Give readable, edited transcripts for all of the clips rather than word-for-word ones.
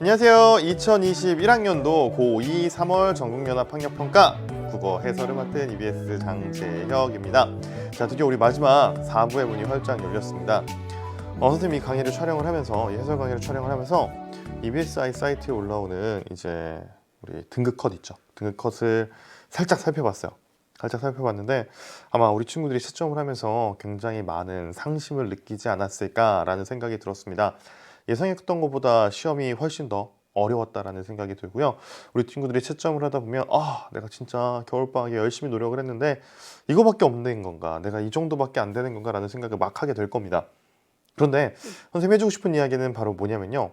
안녕하세요. 2021학년도 고2 3월 전국연합학력평가 국어 해설을 맡은 EBS 장재혁입니다. 자, 드디어 우리 마지막 4부의 문이 활짝 열렸습니다. 선생님이 강의를 촬영을 하면서, 이 해설 강의를 촬영을 하면서 EBSI 사이트에 올라오는 이제 우리 등급 컷 있죠. 등급 컷을 살짝 살펴봤어요. 살짝 살펴봤는데 아마 우리 친구들이 채점을 하면서 굉장히 많은 상심을 느끼지 않았을까라는 생각이 들었습니다. 예상했던 것보다 시험이 훨씬 더 어려웠다라는 생각이 들고요. 우리 친구들이 채점을 하다 보면 내가 진짜 겨울방학에 열심히 노력을 했는데 이거밖에 없는 건가? 내가 이 정도밖에 안 되는 건가? 라는 생각을 막 하게 될 겁니다. 그런데 선생님이 해주고 싶은 이야기는 바로 뭐냐면요.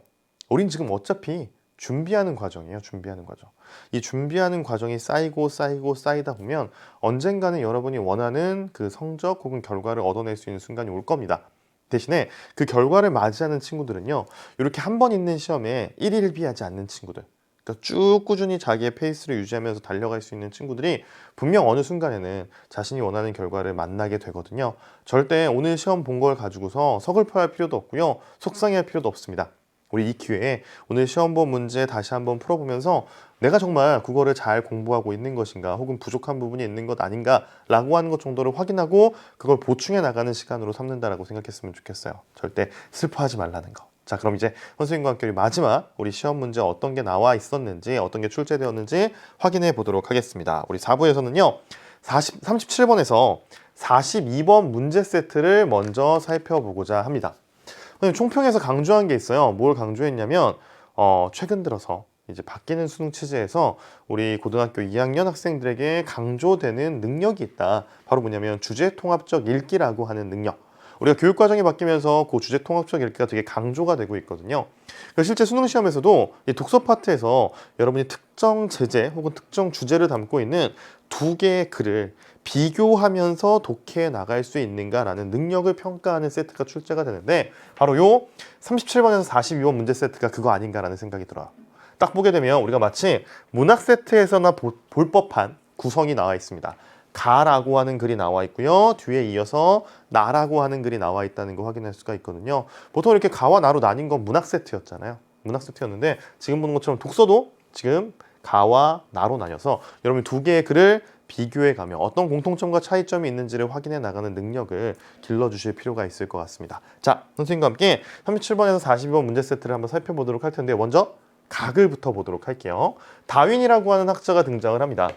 우린 지금 어차피 준비하는 과정이에요. 준비하는 과정. 이 준비하는 과정이 쌓이다 보면 언젠가는 여러분이 원하는 그 성적 혹은 결과를 얻어낼 수 있는 순간이 올 겁니다. 대신에 그 결과를 맞이하는 친구들은요, 이렇게 한 번 있는 시험에 일일비하지 않는 친구들, 그러니까 쭉 꾸준히 자기의 페이스를 유지하면서 달려갈 수 있는 친구들이 분명 어느 순간에는 자신이 원하는 결과를 만나게 되거든요. 절대 오늘 시험 본 걸 가지고서 서글퍼할 필요도 없고요, 속상해할 필요도 없습니다. 우리 이 기회에 오늘 시험 본 문제 다시 한번 풀어보면서 내가 정말 국어를 잘 공부하고 있는 것인가, 혹은 부족한 부분이 있는 것 아닌가 라고 하는 것 정도를 확인하고 그걸 보충해 나가는 시간으로 삼는다라고 생각했으면 좋겠어요. 절대 슬퍼하지 말라는 거. 자, 그럼 이제 선생님과 함께 우리 마지막 우리 시험 문제 어떤 게 나와 있었는지, 어떤 게 출제되었는지 확인해 보도록 하겠습니다. 우리 4부에서는요 37번에서 42번 문제 세트를 먼저 살펴보고자 합니다. 총평에서 강조한 게 있어요. 뭘 강조했냐면 최근 들어서 이제 바뀌는 수능 체제에서 우리 고등학교 2학년 학생들에게 강조되는 능력이 있다. 바로 뭐냐면 주제통합적 읽기라고 하는 능력. 우리가 교육과정이 바뀌면서 그 주제통합적 읽기가 되게 강조가 되고 있거든요. 실제 수능 시험에서도 이 독서 파트에서 여러분이 특정 제재 혹은 특정 주제를 담고 있는 두 개의 글을 비교하면서 독해해 나갈 수 있는가라는 능력을 평가하는 세트가 출제가 되는데, 바로 요 37번에서 42번 문제 세트가 그거 아닌가라는 생각이 들어요. 딱 보게 되면 우리가 마치 문학 세트에서나 볼 법한 구성이 나와 있습니다. 가라고 하는 글이 나와 있고요. 뒤에 이어서 나라고 하는 글이 나와 있다는 거 확인할 수가 있거든요. 보통 이렇게 가와 나로 나뉜 건 문학 세트였잖아요. 문학 세트였는데 지금 보는 것처럼 독서도 지금 가와 나로 나뉘어서 여러분이 두 개의 글을 비교해 가며 어떤 공통점과 차이점이 있는지를 확인해 나가는 능력을 길러주실 필요가 있을 것 같습니다. 자, 선생님과 함께 37번에서 42번 문제 세트를 한번 살펴보도록 할 텐데, 먼저 각을부터 보도록 할게요. 다윈이라고 하는 학자가 등장을 합니다.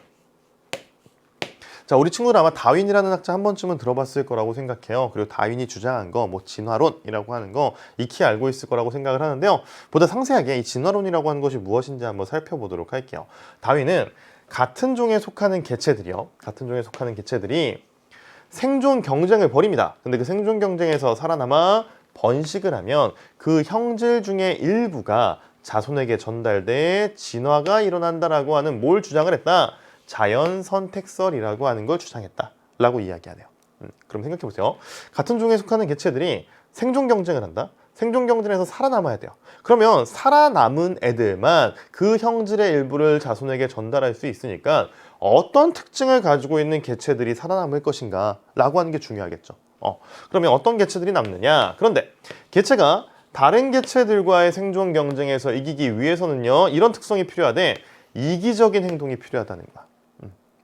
자, 우리 친구들 아마 다윈이라는 학자 한 번쯤은 들어봤을 거라고 생각해요. 그리고 다윈이 주장한 거, 진화론이라고 하는 거 익히 알고 있을 거라고 생각을 하는데요. 보다 상세하게 이 진화론이라고 하는 것이 무엇인지 한번 살펴보도록 할게요. 다윈은 같은 종에 속하는 개체들이 생존 경쟁을 벌입니다. 근데 그 생존 경쟁에서 살아남아 번식을 하면 그 형질 중에 일부가 자손에게 전달돼 진화가 일어난다라고 하는 뭘 주장을 했다? 자연 선택설이라고 하는 걸 주장했다라고 이야기하네요. 그럼 생각해 보세요. 같은 종에 속하는 개체들이 생존 경쟁을 한다. 생존 경쟁에서 살아남아야 돼요. 그러면 살아남은 애들만 그 형질의 일부를 자손에게 전달할 수 있으니까 어떤 특징을 가지고 있는 개체들이 살아남을 것인가 라고 하는 게 중요하겠죠. 그러면 어떤 개체들이 남느냐? 그런데 개체가 다른 개체들과의 생존 경쟁에서 이기기 위해서는요, 이런 특성이 필요하대. 이기적인 행동이 필요하다는 거야.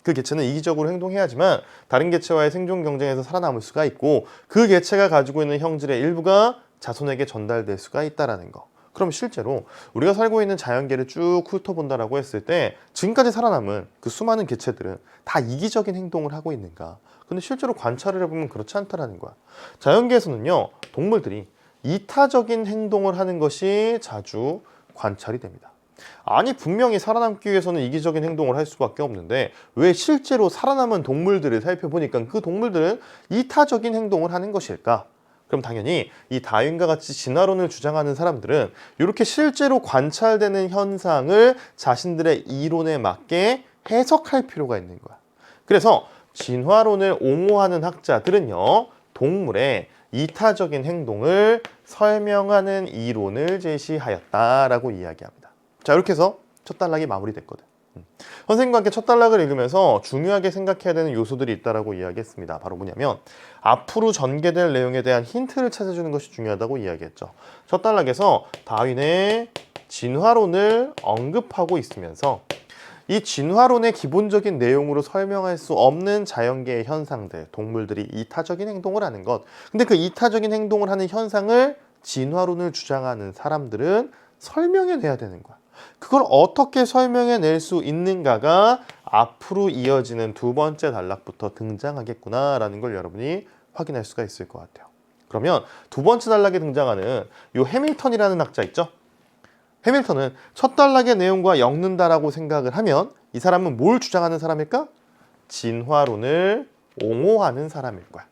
그 개체는 이기적으로 행동해야지만 다른 개체와의 생존 경쟁에서 살아남을 수가 있고, 그 개체가 가지고 있는 형질의 일부가 자손에게 전달될 수가 있다는 거. 그럼 실제로 우리가 살고 있는 자연계를 쭉 훑어본다라고 했을 때 지금까지 살아남은 그 수많은 개체들은 다 이기적인 행동을 하고 있는가? 근데 실제로 관찰을 해보면 그렇지 않다라는 거야. 자연계에서는요, 동물들이 이타적인 행동을 하는 것이 자주 관찰이 됩니다. 아니, 분명히 살아남기 위해서는 이기적인 행동을 할 수밖에 없는데 왜 실제로 살아남은 동물들을 살펴보니까 그 동물들은 이타적인 행동을 하는 것일까? 그럼 당연히 이 다윈과 같이 진화론을 주장하는 사람들은 이렇게 실제로 관찰되는 현상을 자신들의 이론에 맞게 해석할 필요가 있는 거야. 그래서 진화론을 옹호하는 학자들은요, 동물의 이타적인 행동을 설명하는 이론을 제시하였다라고 이야기합니다. 자, 이렇게 해서 첫 단락이 마무리됐거든. 선생님과 함께 첫 단락을 읽으면서 중요하게 생각해야 되는 요소들이 있다고 이야기했습니다. 바로 뭐냐면 앞으로 전개될 내용에 대한 힌트를 찾아주는 것이 중요하다고 이야기했죠. 첫 단락에서 다윈의 진화론을 언급하고 있으면서 이 진화론의 기본적인 내용으로 설명할 수 없는 자연계의 현상들, 동물들이 이타적인 행동을 하는 것. 근데 그 이타적인 행동을 하는 현상을 진화론을 주장하는 사람들은 설명해내야 되는 거야. 그걸 어떻게 설명해낼 수 있는가가 앞으로 이어지는 두 번째 단락부터 등장하겠구나라는 걸 여러분이 확인할 수가 있을 것 같아요. 그러면 두 번째 단락에 등장하는 이 해밀턴이라는 학자 있죠? 해밀턴은 첫 단락의 내용과 엮는다라고 생각을 하면 이 사람은 뭘 주장하는 사람일까? 진화론을 옹호하는 사람일 거야.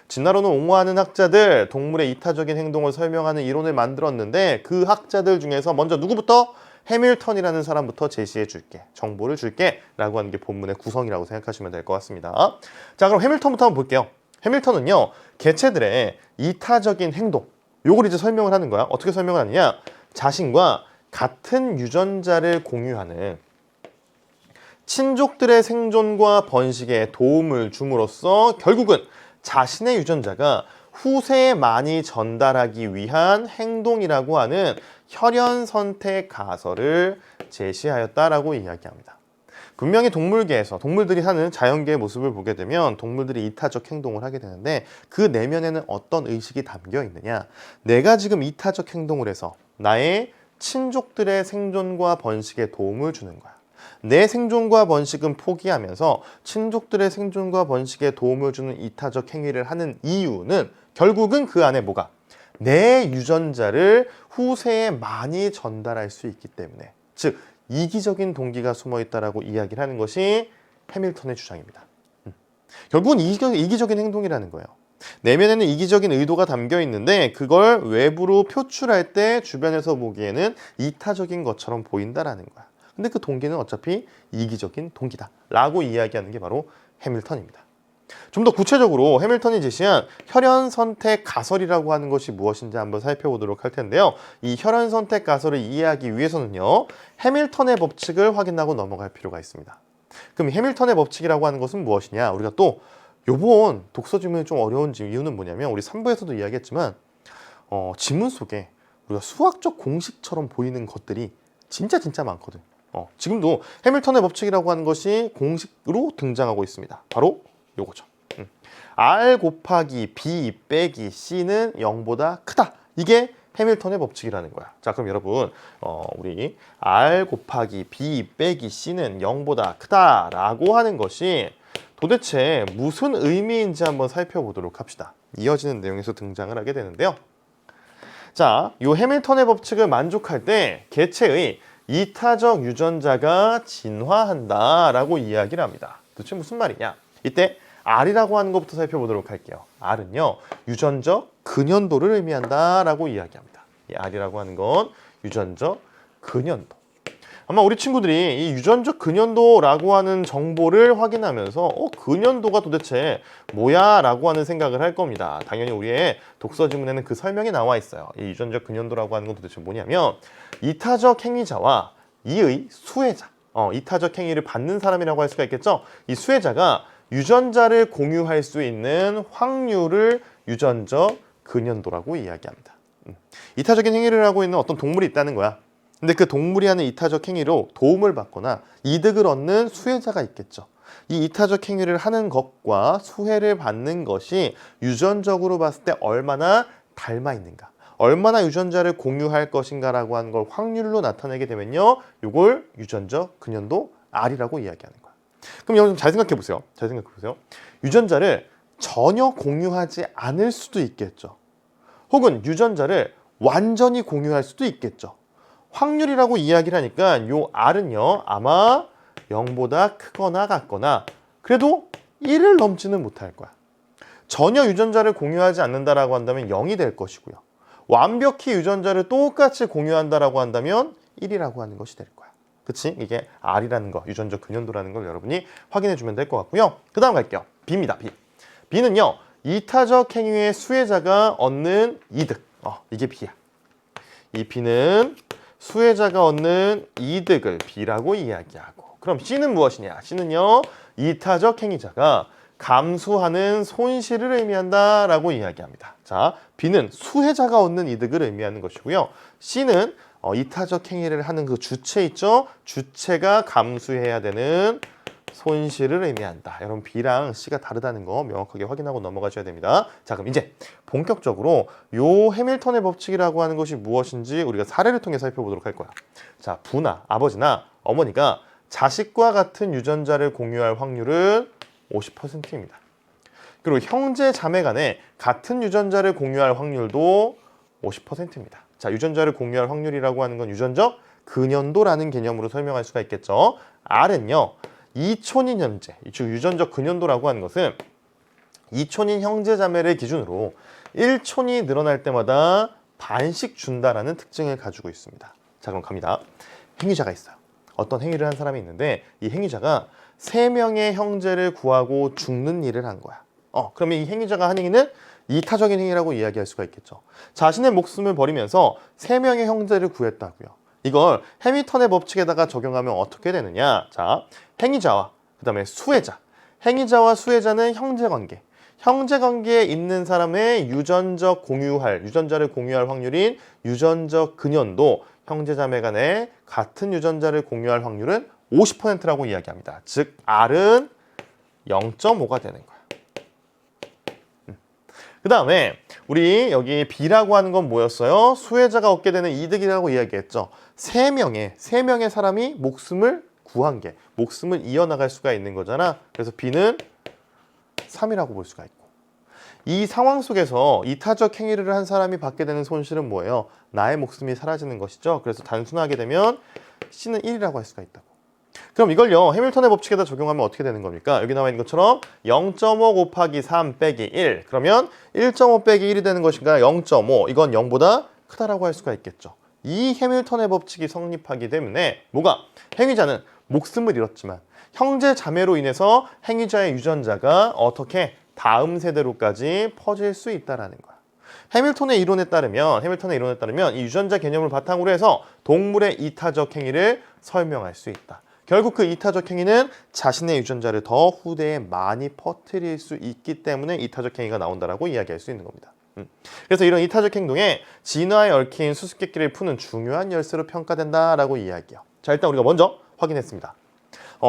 진화론을 옹호하는 학자들, 동물의 이타적인 행동을 설명하는 이론을 만들었는데 그 학자들 중에서 먼저 누구부터? 해밀턴이라는 사람부터 제시해 줄게, 정보를 줄게 라고 하는 게 본문의 구성이라고 생각하시면 될 것 같습니다. 자, 그럼 해밀턴부터 한번 볼게요. 해밀턴은요, 개체들의 이타적인 행동, 요걸 이제 설명을 하는 거야. 어떻게 설명을 하느냐? 자신과 같은 유전자를 공유하는 친족들의 생존과 번식에 도움을 줌으로써 결국은 자신의 유전자가 후세에 많이 전달하기 위한 행동이라고 하는 혈연 선택 가설을 제시하였다라고 이야기합니다. 분명히 동물계에서 동물들이 사는 자연계의 모습을 보게 되면 동물들이 이타적 행동을 하게 되는데 그 내면에는 어떤 의식이 담겨 있느냐? 내가 지금 이타적 행동을 해서 나의 친족들의 생존과 번식에 도움을 주는 거야. 내 생존과 번식은 포기하면서 친족들의 생존과 번식에 도움을 주는 이타적 행위를 하는 이유는 결국은 그 안에 뭐가? 내 유전자를 후세에 많이 전달할 수 있기 때문에, 즉 이기적인 동기가 숨어 있다라고 이야기를 하는 것이 해밀턴의 주장입니다. 결국은 이기적인 행동이라는 거예요. 내면에는 이기적인 의도가 담겨 있는데 그걸 외부로 표출할 때 주변에서 보기에는 이타적인 것처럼 보인다라는 거야. 근데 그 동기는 어차피 이기적인 동기다 라고 이야기하는 게 바로 해밀턴입니다. 좀 더 구체적으로 해밀턴이 제시한 혈연 선택 가설이라고 하는 것이 무엇인지 한번 살펴보도록 할 텐데요. 이 혈연 선택 가설을 이해하기 위해서는요, 해밀턴의 법칙을 확인하고 넘어갈 필요가 있습니다. 그럼 해밀턴의 법칙이라고 하는 것은 무엇이냐? 우리가 또 요번 독서 지문이 좀 어려운 이유는 뭐냐면 우리 3부에서도 이야기했지만 지문 속에 우리가 수학적 공식처럼 보이는 것들이 진짜 많거든. 지금도 해밀턴의 법칙이라고 하는 것이 공식으로 등장하고 있습니다. 바로 요거죠. R 곱하기 B 빼기 C는 0보다 크다. 이게 해밀턴의 법칙이라는 거야. 자, 그럼 여러분 우리 R 곱하기 B 빼기 C는 0보다 크다라고 하는 것이 도대체 무슨 의미인지 한번 살펴보도록 합시다. 이어지는 내용에서 등장을 하게 되는데요. 자, 이 해밀턴의 법칙을 만족할 때 개체의 이타적 유전자가 진화한다라고 이야기를 합니다. 도대체 무슨 말이냐? 이때 R이라고 하는 것부터 살펴보도록 할게요. R은요, 유전적 근연도를 의미한다라고 이야기합니다. 이 R이라고 하는 건 유전적 근연도. 아마 우리 친구들이 이 유전적 근연도라고 하는 정보를 확인하면서 근연도가 도대체 뭐야? 라고 하는 생각을 할 겁니다. 당연히 우리의 독서 지문에는 그 설명이 나와 있어요. 이 유전적 근연도라고 하는 건 도대체 뭐냐면 이타적 행위자와 이의 수혜자, 이타적 행위를 받는 사람이라고 할 수가 있겠죠? 이 수혜자가 유전자를 공유할 수 있는 확률을 유전적 근연도라고 이야기합니다. 이타적인 행위를 하고 있는 어떤 동물이 있다는 거야. 근데 그 동물이 하는 이타적 행위로 도움을 받거나 이득을 얻는 수혜자가 있겠죠. 이 이타적 행위를 하는 것과 수혜를 받는 것이 유전적으로 봤을 때 얼마나 닮아 있는가, 얼마나 유전자를 공유할 것인가라고 하는 걸 확률로 나타내게 되면요, 이걸 유전적 근연도 R이라고 이야기하는 거야. 그럼 여러분 잘 생각해 보세요. 유전자를 전혀 공유하지 않을 수도 있겠죠. 혹은 유전자를 완전히 공유할 수도 있겠죠. 확률이라고 이야기를 하니까 요 R은요, 아마 0보다 크거나 같거나 그래도 1을 넘지는 못할 거야. 전혀 유전자를 공유하지 않는다라고 한다면 0이 될 것이고요. 완벽히 유전자를 똑같이 공유한다라고 한다면 1이라고 하는 것이 될 거야. 그치? 이게 R이라는 거, 유전적 근연도라는 걸 여러분이 확인해 주면 될 것 같고요. 그 다음 갈게요. B입니다. B. B는요, 이타적 행위의 수혜자가 얻는 이득. 이게 B야. 이 B는 수혜자가 얻는 이득을 B라고 이야기하고, 그럼 C는 무엇이냐? C는요, 이타적 행위자가 감수하는 손실을 의미한다라고 이야기합니다. 자, B는 수혜자가 얻는 이득을 의미하는 것이고요. C는 이타적 행위를 하는 그 주체 있죠? 주체가 감수해야 되는 손실을 의미한다. 여러분 B랑 C가 다르다는 거 명확하게 확인하고 넘어가셔야 됩니다. 자, 그럼 이제 본격적으로 요 해밀턴의 법칙이라고 하는 것이 무엇인지 우리가 사례를 통해 살펴보도록 할 거야. 자, 부나 아버지나 어머니가 자식과 같은 유전자를 공유할 확률은 50%입니다. 그리고 형제 자매 간에 같은 유전자를 공유할 확률도 50%입니다. 자, 유전자를 공유할 확률이라고 하는 건 유전적 근연도라는 개념으로 설명할 수가 있겠죠. R은요, 이촌인 형제, 즉 유전적 근연도라고 하는 것은 이촌인 형제 자매를 기준으로 1촌이 늘어날 때마다 반씩 준다라는 특징을 가지고 있습니다. 자, 그럼 갑니다. 행위자가 있어요. 어떤 행위를 한 사람이 있는데 이 행위자가 3명의 형제를 구하고 죽는 일을 한 거야. 그러면 이 행위자가 한 행위는 이타적인 행위라고 이야기할 수가 있겠죠. 자신의 목숨을 버리면서 3명의 형제를 구했다고요. 이걸 해밀턴의 법칙에다가 적용하면 어떻게 되느냐? 자, 행위자와 그다음에 수혜자. 행위자와 수혜자는 형제관계. 형제관계에 있는 사람의 유전자를 공유할 확률인 유전적 근연도, 형제자매 간에 같은 유전자를 공유할 확률은 50%라고 이야기합니다. 즉 R은 0.5가 되는 거야. 그 다음에 우리 여기 B라고 하는 건 뭐였어요? 수혜자가 얻게 되는 이득이라고 이야기했죠. 3명의 사람이 목숨을 구한 게, 목숨을 이어나갈 수가 있는 거잖아. 그래서 B는 3이라고 볼 수가 있고, 이 상황 속에서 이타적 행위를 한 사람이 받게 되는 손실은 뭐예요? 나의 목숨이 사라지는 것이죠. 그래서 단순하게 되면 C는 1이라고 할 수가 있다고. 그럼 이걸요, 해밀턴의 법칙에다 적용하면 어떻게 되는 겁니까? 여기 나와 있는 것처럼 0.5 곱하기 3 빼기 1. 그러면 1.5 빼기 1이 되는 것인가? 0.5. 이건 0보다 크다라고 할 수가 있겠죠. 이 해밀턴의 법칙이 성립하기 때문에 뭐가? 행위자는 목숨을 잃었지만 형제 자매로 인해서 행위자의 유전자가 어떻게 다음 세대로까지 퍼질 수 있다라는 거야. 해밀턴의 이론에 따르면 이 유전자 개념을 바탕으로 해서 동물의 이타적 행위를 설명할 수 있다. 결국 그 이타적 행위는 자신의 유전자를 더 후대에 많이 퍼뜨릴 수 있기 때문에 이타적 행위가 나온다라고 이야기할 수 있는 겁니다. 그래서 이런 이타적 행동에 진화에 얽힌 수수께끼를 푸는 중요한 열쇠로 평가된다라고 이야기해요. 자, 일단 우리가 먼저 확인했습니다.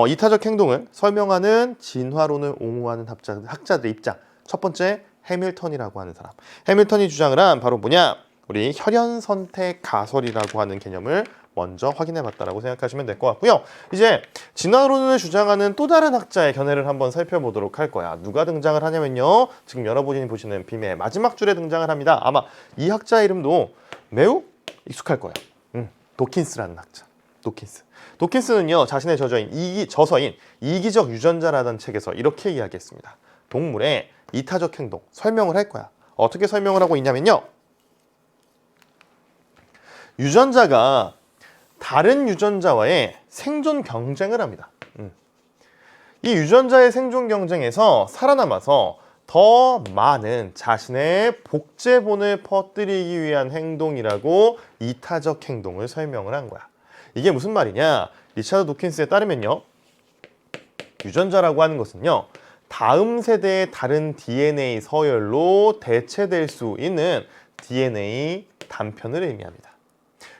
이타적 행동을 설명하는 진화론을 옹호하는 학자들의 입장. 첫 번째, 해밀턴이라고 하는 사람. 해밀턴이 주장을 한 바로 뭐냐? 우리 혈연선택 가설이라고 하는 개념을 먼저 확인해봤다라고 생각하시면 될 것 같고요. 이제 진화론을 주장하는 또 다른 학자의 견해를 한번 살펴보도록 할 거야. 누가 등장을 하냐면요, 지금 여러분이 보시는 빔의 마지막 줄에 등장을 합니다. 아마 이 학자 이름도 매우 익숙할 거예요. 도킨스라는 학자. 도킨스는요, 자신의 저서인 이기적 유전자라는 책에서 이렇게 이야기했습니다. 동물의 이타적 행동 설명을 할 거야. 어떻게 설명을 하고 있냐면요, 유전자가 다른 유전자와의 생존 경쟁을 합니다. 이 유전자의 생존 경쟁에서 살아남아서 더 많은 자신의 복제본을 퍼뜨리기 위한 행동이라고 이타적 행동을 설명을 한 거야. 이게 무슨 말이냐? 리차드 도킨스에 따르면요, 유전자라고 하는 것은요, 다음 세대의 다른 DNA 서열로 대체될 수 있는 DNA 단편을 의미합니다.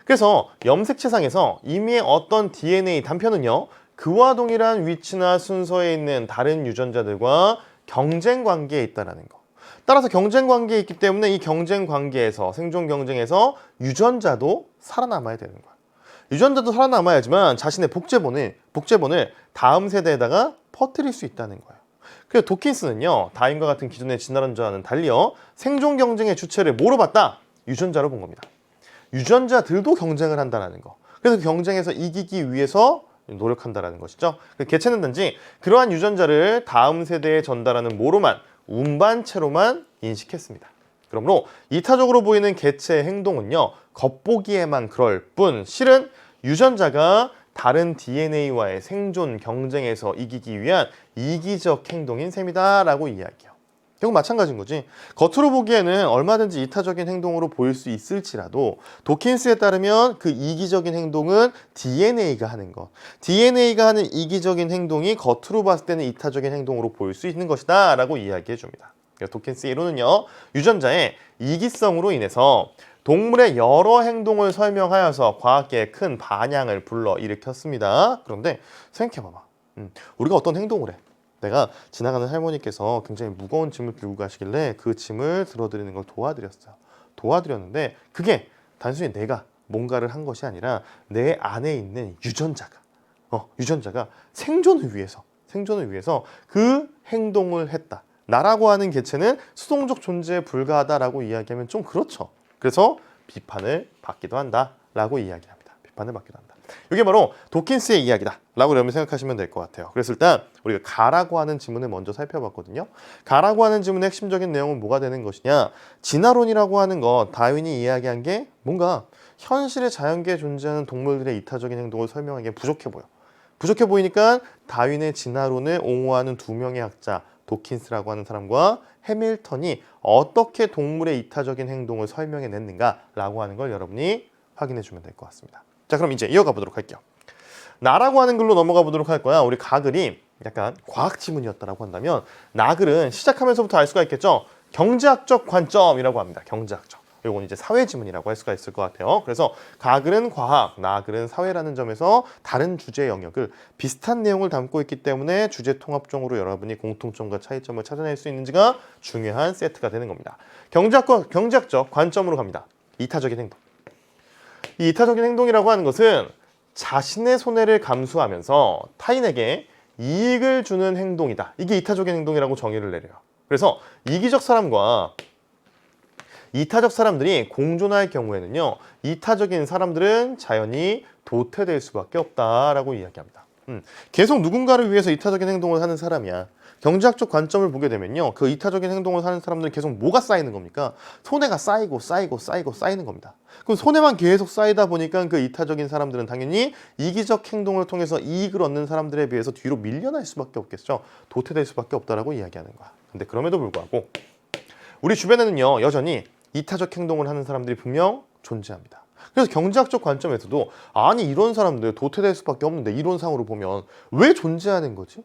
그래서 염색체상에서 이미 어떤 DNA 단편은요, 그와 동일한 위치나 순서에 있는 다른 유전자들과 경쟁 관계에 있다는 거. 따라서 경쟁 관계에 있기 때문에 이 경쟁 관계에서, 생존 경쟁에서 유전자도 살아남아야 되는 거야. 유전자도 살아남아야지만 자신의 복제본을 다음 세대에다가 퍼뜨릴 수 있다는 거예요. 그래서 도킨스는요, 다윈과 같은 기존의 진화론자와는 달리요, 생존 경쟁의 주체를 뭐로 봤다? 유전자로 본 겁니다. 유전자들도 경쟁을 한다는 거. 그래서 그 경쟁에서 이기기 위해서 노력한다는 것이죠. 개체는 단지 그러한 유전자를 다음 세대에 전달하는 뭐로만, 운반체로만 인식했습니다. 그러므로 이타적으로 보이는 개체의 행동은요, 겉보기에만 그럴 뿐 실은 유전자가 다른 DNA와의 생존 경쟁에서 이기기 위한 이기적 행동인 셈이다라고 이야기해요. 결국 마찬가지인 거지. 겉으로 보기에는 얼마든지 이타적인 행동으로 보일 수 있을지라도 도킨스에 따르면 그 이기적인 행동은 DNA가 하는 것. DNA가 하는 이기적인 행동이 겉으로 봤을 때는 이타적인 행동으로 보일 수 있는 것이다 라고 이야기해 줍니다. 도킨스의 이론은요, 유전자의 이기성으로 인해서 동물의 여러 행동을 설명하여서 과학계에 큰 반향을 불러일으켰습니다. 그런데 생각해봐봐. 우리가 어떤 행동을 해? 내가 지나가는 할머니께서 굉장히 무거운 짐을 들고 가시길래 그 짐을 들어드리는 걸 도와드렸어요. 도와드렸는데 그게 단순히 내가 뭔가를 한 것이 아니라 내 안에 있는 유전자가 생존을 위해서 그 행동을 했다. 나라고 하는 개체는 수동적 존재에 불과하다라고 이야기하면 좀 그렇죠. 그래서 비판을 받기도 한다라고 이야기합니다. 비판을 받기도 한다. 이게 바로 도킨스의 이야기다 라고 여러분 생각하시면 될 것 같아요. 그래서 일단 우리가 가라고 하는 지문을 먼저 살펴봤거든요. 가라고 하는 지문의 핵심적인 내용은 뭐가 되는 것이냐, 진화론이라고 하는 것, 다윈이 이야기한 게 뭔가 현실의 자연계에 존재하는 동물들의 이타적인 행동을 설명하기에 부족해 보이니까 다윈의 진화론을 옹호하는 두 명의 학자, 도킨스라고 하는 사람과 해밀턴이 어떻게 동물의 이타적인 행동을 설명해냈는가라고 하는 걸 여러분이 확인해 주면 될 것 같습니다. 자, 그럼 이제 이어가 보도록 할게요. 나라고 하는 글로 넘어가 보도록 할 거야. 우리 가글이 약간 과학 지문이었다라고 한다면 나글은 시작하면서부터 알 수가 있겠죠. 경제학적 관점이라고 합니다. 경제학적. 이건 이제 사회 지문이라고 할 수가 있을 것 같아요. 그래서 가글은 과학, 나글은 사회라는 점에서 다른 주제 영역을 비슷한 내용을 담고 있기 때문에 주제 통합적으로 여러분이 공통점과 차이점을 찾아낼 수 있는지가 중요한 세트가 되는 겁니다. 경제학적 관점으로 갑니다. 이타적인 행동. 이 이타적인 행동이라고 하는 것은 자신의 손해를 감수하면서 타인에게 이익을 주는 행동이다. 이게 이타적인 행동이라고 정의를 내려요. 그래서 이기적 사람과 이타적 사람들이 공존할 경우에는요, 이타적인 사람들은 자연히 도태될 수밖에 없다라고 이야기합니다. 계속 누군가를 위해서 이타적인 행동을 하는 사람이야. 경제학적 관점을 보게 되면요, 그 이타적인 행동을 하는 사람들은 계속 뭐가 쌓이는 겁니까? 손해가 쌓이는 겁니다. 그럼 손해만 계속 쌓이다 보니까 그 이타적인 사람들은 당연히 이기적 행동을 통해서 이익을 얻는 사람들에 비해서 뒤로 밀려날 수밖에 없겠죠. 도태될 수밖에 없다라고 이야기하는 거야. 근데 그럼에도 불구하고 우리 주변에는요, 여전히 이타적 행동을 하는 사람들이 분명 존재합니다. 그래서 경제학적 관점에서도 아니 이런 사람들 도태될 수밖에 없는데 이론상으로 보면 왜 존재하는 거지?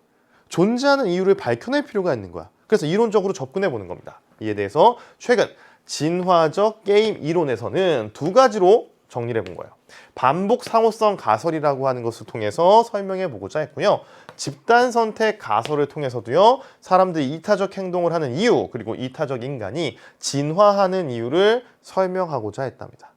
존재하는 이유를 밝혀낼 필요가 있는 거야. 그래서 이론적으로 접근해 보는 겁니다. 이에 대해서 최근 진화적 게임 이론에서는 두 가지로 정리를 해본 거예요. 반복 상호성 가설이라고 하는 것을 통해서 설명해 보고자 했고요. 집단 선택 가설을 통해서도요, 사람들이 이타적 행동을 하는 이유, 그리고 이타적 인간이 진화하는 이유를 설명하고자 했답니다.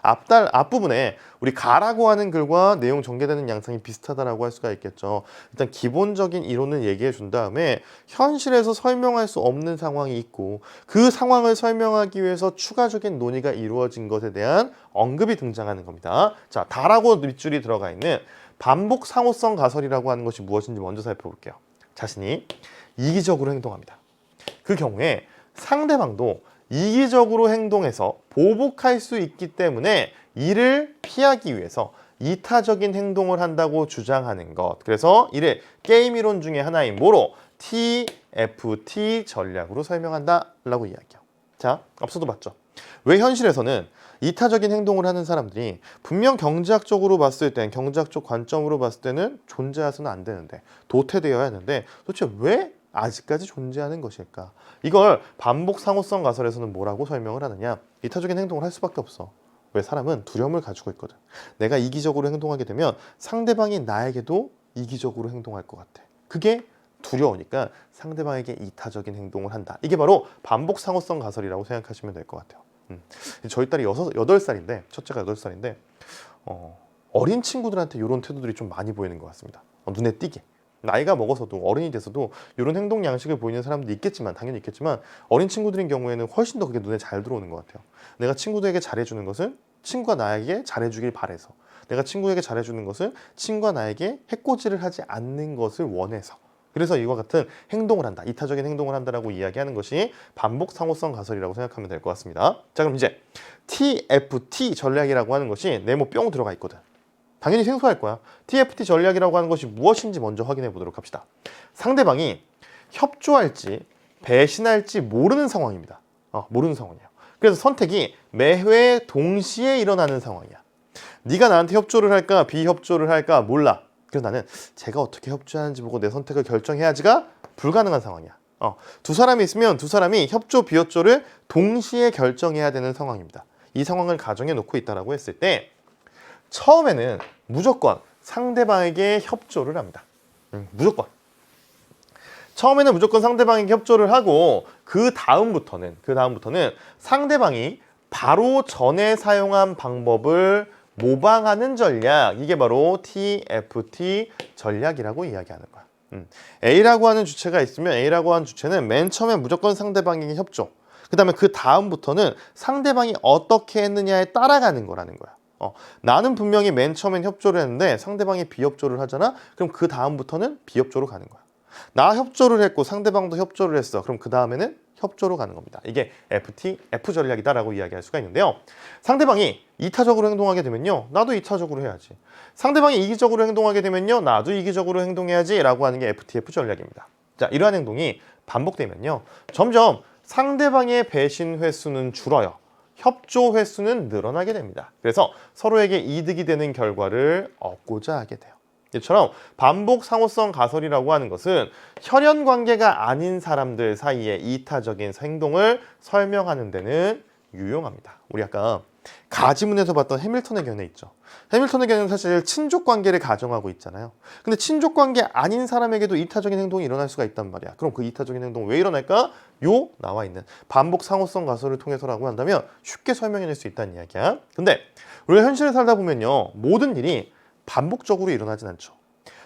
앞부분에 우리 가라고 하는 글과 내용 전개되는 양상이 비슷하다라고 할 수가 있겠죠. 일단 기본적인 이론을 얘기해 준 다음에 현실에서 설명할 수 없는 상황이 있고 그 상황을 설명하기 위해서 추가적인 논의가 이루어진 것에 대한 언급이 등장하는 겁니다. 자, 다라고 밑줄이 들어가 있는 반복 상호성 가설이라고 하는 것이 무엇인지 먼저 살펴볼게요. 자신이 이기적으로 행동합니다. 그 경우에 상대방도 이기적으로 행동해서 보복할 수 있기 때문에 이를 피하기 위해서 이타적인 행동을 한다고 주장하는 것. 그래서 이를 게임 이론 중에 하나인 뭐로? TFT 전략으로 설명한다라고 이야기해요. 자, 앞서도 봤죠. 왜 현실에서는 이타적인 행동을 하는 사람들이 분명 경제학적으로 봤을 땐, 경제학적 관점으로 봤을 때는 존재해서는 안 되는데, 도태되어야 하는데 도대체 왜 아직까지 존재하는 것일까? 이걸 반복 상호성 가설에서는 뭐라고 설명을 하느냐? 이타적인 행동을 할 수밖에 없어. 왜? 사람은 두려움을 가지고 있거든. 내가 이기적으로 행동하게 되면 상대방이 나에게도 이기적으로 행동할 것 같아. 그게 두려우니까 상대방에게 이타적인 행동을 한다. 이게 바로 반복 상호성 가설이라고 생각하시면 될 것 같아요. 저희 딸이 8살인데, 첫째가 8살인데 어린 친구들한테 이런 태도들이 좀 많이 보이는 것 같습니다. 눈에 띄게. 나이가 먹어서도 어른이 돼서도 이런 행동 양식을 보이는 사람도 있겠지만, 당연히 있겠지만 어린 친구들인 경우에는 훨씬 더 그게 눈에 잘 들어오는 것 같아요. 내가 친구들에게 잘해주는 것은 친구가 나에게 잘해주길 바래서, 내가 친구에게 잘해주는 것은 친구가 나에게 해코지를 하지 않는 것을 원해서, 그래서 이와 같은 행동을 한다, 이타적인 행동을 한다라고 이야기하는 것이 반복 상호성 가설이라고 생각하면 될 것 같습니다. 자, 그럼 이제 TFT 전략이라고 하는 것이 네모 뿅 들어가 있거든. 당연히 생소할 거야. TFT 전략이라고 하는 것이 무엇인지 먼저 확인해 보도록 합시다. 상대방이 협조할지 배신할지 모르는 상황입니다. 모르는 상황이에요. 그래서 선택이 매회 동시에 일어나는 상황이야. 네가 나한테 협조를 할까 비협조를 할까 몰라. 그래서 나는 제가 어떻게 협조하는지 보고 내 선택을 결정해야지가 불가능한 상황이야. 두 사람이 있으면 두 사람이 협조 비협조를 동시에 결정해야 되는 상황입니다. 이 상황을 가정해 놓고 있다라고 했을 때 처음에는 무조건 상대방에게 협조를 합니다. 무조건. 처음에는 무조건 상대방에게 협조를 하고 그 다음부터는 상대방이 바로 전에 사용한 방법을 모방하는 전략, 이게 바로 TFT 전략이라고 이야기하는 거야. A라고 하는 주체가 있으면 A라고 하는 주체는 맨 처음에 무조건 상대방에게 협조, 그 다음에 그 다음부터는 상대방이 어떻게 했느냐에 따라가는 거라는 거야. 나는 분명히 맨 처음엔 협조를 했는데 상대방이 비협조를 하잖아? 그럼 그 다음부터는 비협조로 가는 거야. 나 협조를 했고 상대방도 협조를 했어. 그럼 그 다음에는 협조로 가는 겁니다. 이게 F 전략이다라고 이야기할 수가 있는데요. 상대방이 이타적으로 행동하게 되면요, 나도 이타적으로 해야지. 상대방이 이기적으로 행동하게 되면요, 나도 이기적으로 행동해야지 라고 하는 게 FTF 전략입니다. 자, 이러한 행동이 반복되면요, 점점 상대방의 배신 횟수는 줄어요. 협조 횟수는 늘어나게 됩니다. 그래서 서로에게 이득이 되는 결과를 얻고자 하게 돼요. 이처럼 반복 상호성 가설이라고 하는 것은 혈연 관계가 아닌 사람들 사이의 이타적인 행동을 설명하는 데는 유용합니다. 우리 아까 가지문에서 봤던 해밀턴의 견해 있죠. 해밀턴의 견해는 사실 친족 관계를 가정하고 있잖아요. 근데 친족 관계 아닌 사람에게도 이타적인 행동이 일어날 수가 있단 말이야. 그럼 그 이타적인 행동 왜 일어날까? 요 나와 있는 반복 상호성 가설을 통해서라고 한다면 쉽게 설명해낼 수 있다는 이야기야. 근데 우리가 현실에 살다 보면요, 모든 일이 반복적으로 일어나진 않죠.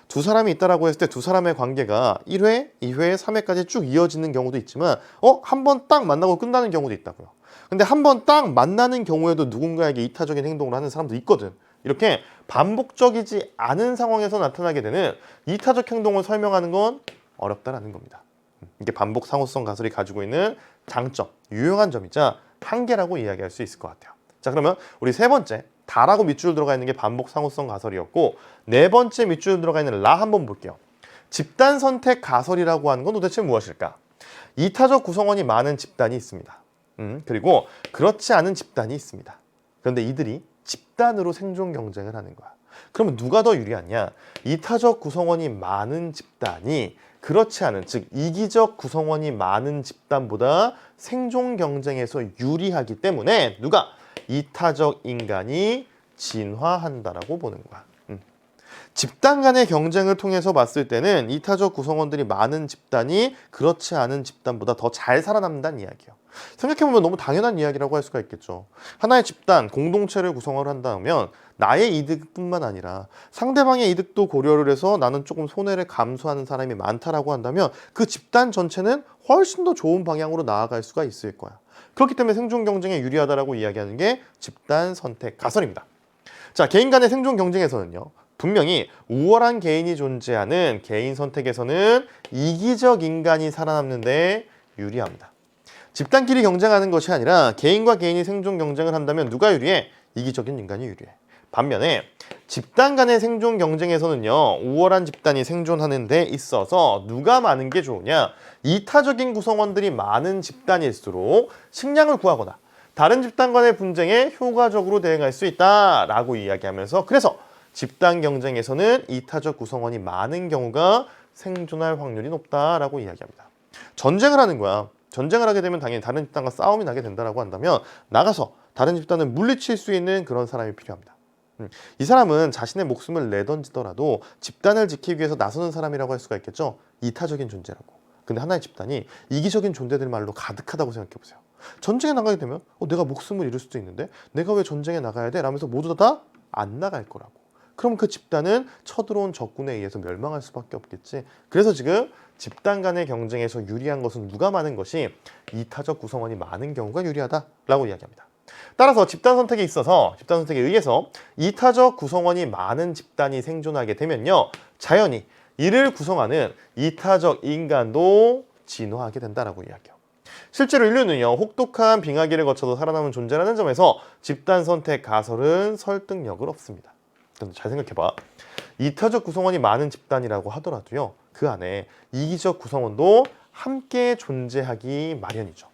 두 사람이 있다라고 했을 때 두 사람의 관계가 1회, 2회, 3회까지 쭉 이어지는 경우도 있지만 한 번 딱 만나고 끝나는 경우도 있다고요. 근데 한 번 딱 만나는 경우에도 누군가에게 이타적인 행동을 하는 사람도 있거든. 이렇게 반복적이지 않은 상황에서 나타나게 되는 이타적 행동을 설명하는 건 어렵다라는 겁니다. 이게 반복 상호성 가설이 가지고 있는 장점, 유용한 점이자 한계라고 이야기할 수 있을 것 같아요. 자, 그러면 우리 세 번째, 다라고 밑줄 들어가 있는 게 반복 상호성 가설이었고, 네 번째 밑줄 들어가 있는 라 한번 볼게요. 집단 선택 가설이라고 하는 건 도대체 무엇일까? 이타적 구성원이 많은 집단이 있습니다. 그리고 그렇지 않은 집단이 있습니다. 그런데 이들이 집단으로 생존 경쟁을 하는 거야. 그러면 누가 더 유리하냐? 이타적 구성원이 많은 집단이 그렇지 않은, 즉 이기적 구성원이 많은 집단보다 생존 경쟁에서 유리하기 때문에 누가? 이타적 인간이 진화한다라고 보는 거야. 집단 간의 경쟁을 통해서 봤을 때는 이타적 구성원들이 많은 집단이 그렇지 않은 집단보다 더 잘 살아남는다는 이야기예요. 생각해보면 너무 당연한 이야기라고 할 수가 있겠죠. 하나의 집단, 공동체를 구성을 한다면 나의 이득뿐만 아니라 상대방의 이득도 고려를 해서 나는 조금 손해를 감수하는 사람이 많다라고 한다면 그 집단 전체는 훨씬 더 좋은 방향으로 나아갈 수가 있을 거야. 그렇기 때문에 생존 경쟁에 유리하다라고 이야기하는 게 집단 선택 가설입니다. 자, 개인 간의 생존 경쟁에서는요, 분명히 우월한 개인이 존재하는 개인 선택에서는 이기적 인간이 살아남는데 유리합니다. 집단끼리 경쟁하는 것이 아니라 개인과 개인이 생존 경쟁을 한다면 누가 유리해? 이기적인 인간이 유리해. 반면에 집단 간의 생존 경쟁에서는요, 우월한 집단이 생존하는 데 있어서 누가 많은 게 좋으냐? 이타적인 구성원들이 많은 집단일수록 식량을 구하거나 다른 집단 간의 분쟁에 효과적으로 대응할 수 있다라고 이야기하면서, 그래서 집단 경쟁에서는 이타적 구성원이 많은 경우가 생존할 확률이 높다라고 이야기합니다. 전쟁을 하는 거야. 전쟁을 하게 되면 당연히 다른 집단과 싸움이 나게 된다라고 한다면 나가서 다른 집단을 물리칠 수 있는 그런 사람이 필요합니다. 이 사람은 자신의 목숨을 내던지더라도 집단을 지키기 위해서 나서는 사람이라고 할 수가 있겠죠. 이타적인 존재라고. 근데 하나의 집단이 이기적인 존재들 말로 가득하다고 생각해보세요. 전쟁에 나가게 되면 내가 목숨을 잃을 수도 있는데 내가 왜 전쟁에 나가야 돼? 라면서 모두 다 안 나갈 거라고. 그럼 그 집단은 쳐들어온 적군에 의해서 멸망할 수밖에 없겠지. 그래서 지금 집단 간의 경쟁에서 유리한 것은 누가 많은 것이 이타적 구성원이 많은 경우가 유리하다라고 이야기합니다. 따라서 집단 선택에 있어서, 집단 선택에 의해서 이타적 구성원이 많은 집단이 생존하게 되면요, 자연히 이를 구성하는 이타적 인간도 진화하게 된다라고 이야기해요. 실제로 인류는요, 혹독한 빙하기를 거쳐서 살아남은 존재라는 점에서 집단 선택 가설은 설득력을 얻습니다. 잘 생각해봐. 이타적 구성원이 많은 집단이라고 하더라도요, 그 안에 이기적 구성원도 함께 존재하기 마련이죠.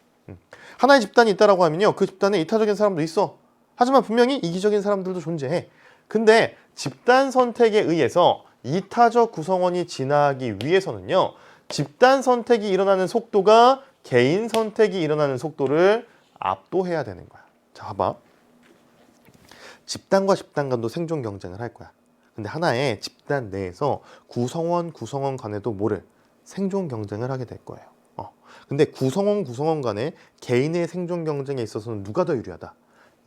하나의 집단이 있다라고 하면요, 그 집단에 이타적인 사람도 있어. 하지만 분명히 이기적인 사람들도 존재해. 근데 집단 선택에 의해서 이타적 구성원이 진화하기 위해서는요, 집단 선택이 일어나는 속도가 개인 선택이 일어나는 속도를 압도해야 되는 거야. 자, 봐봐. 집단과 집단 간도 생존 경쟁을 할 거야. 근데 하나의 집단 내에서 구성원 간에도 뭐를 생존 경쟁을 하게 될 거예요. 근데 구성원 간에 개인의 생존 경쟁에 있어서는 누가 더 유리하다?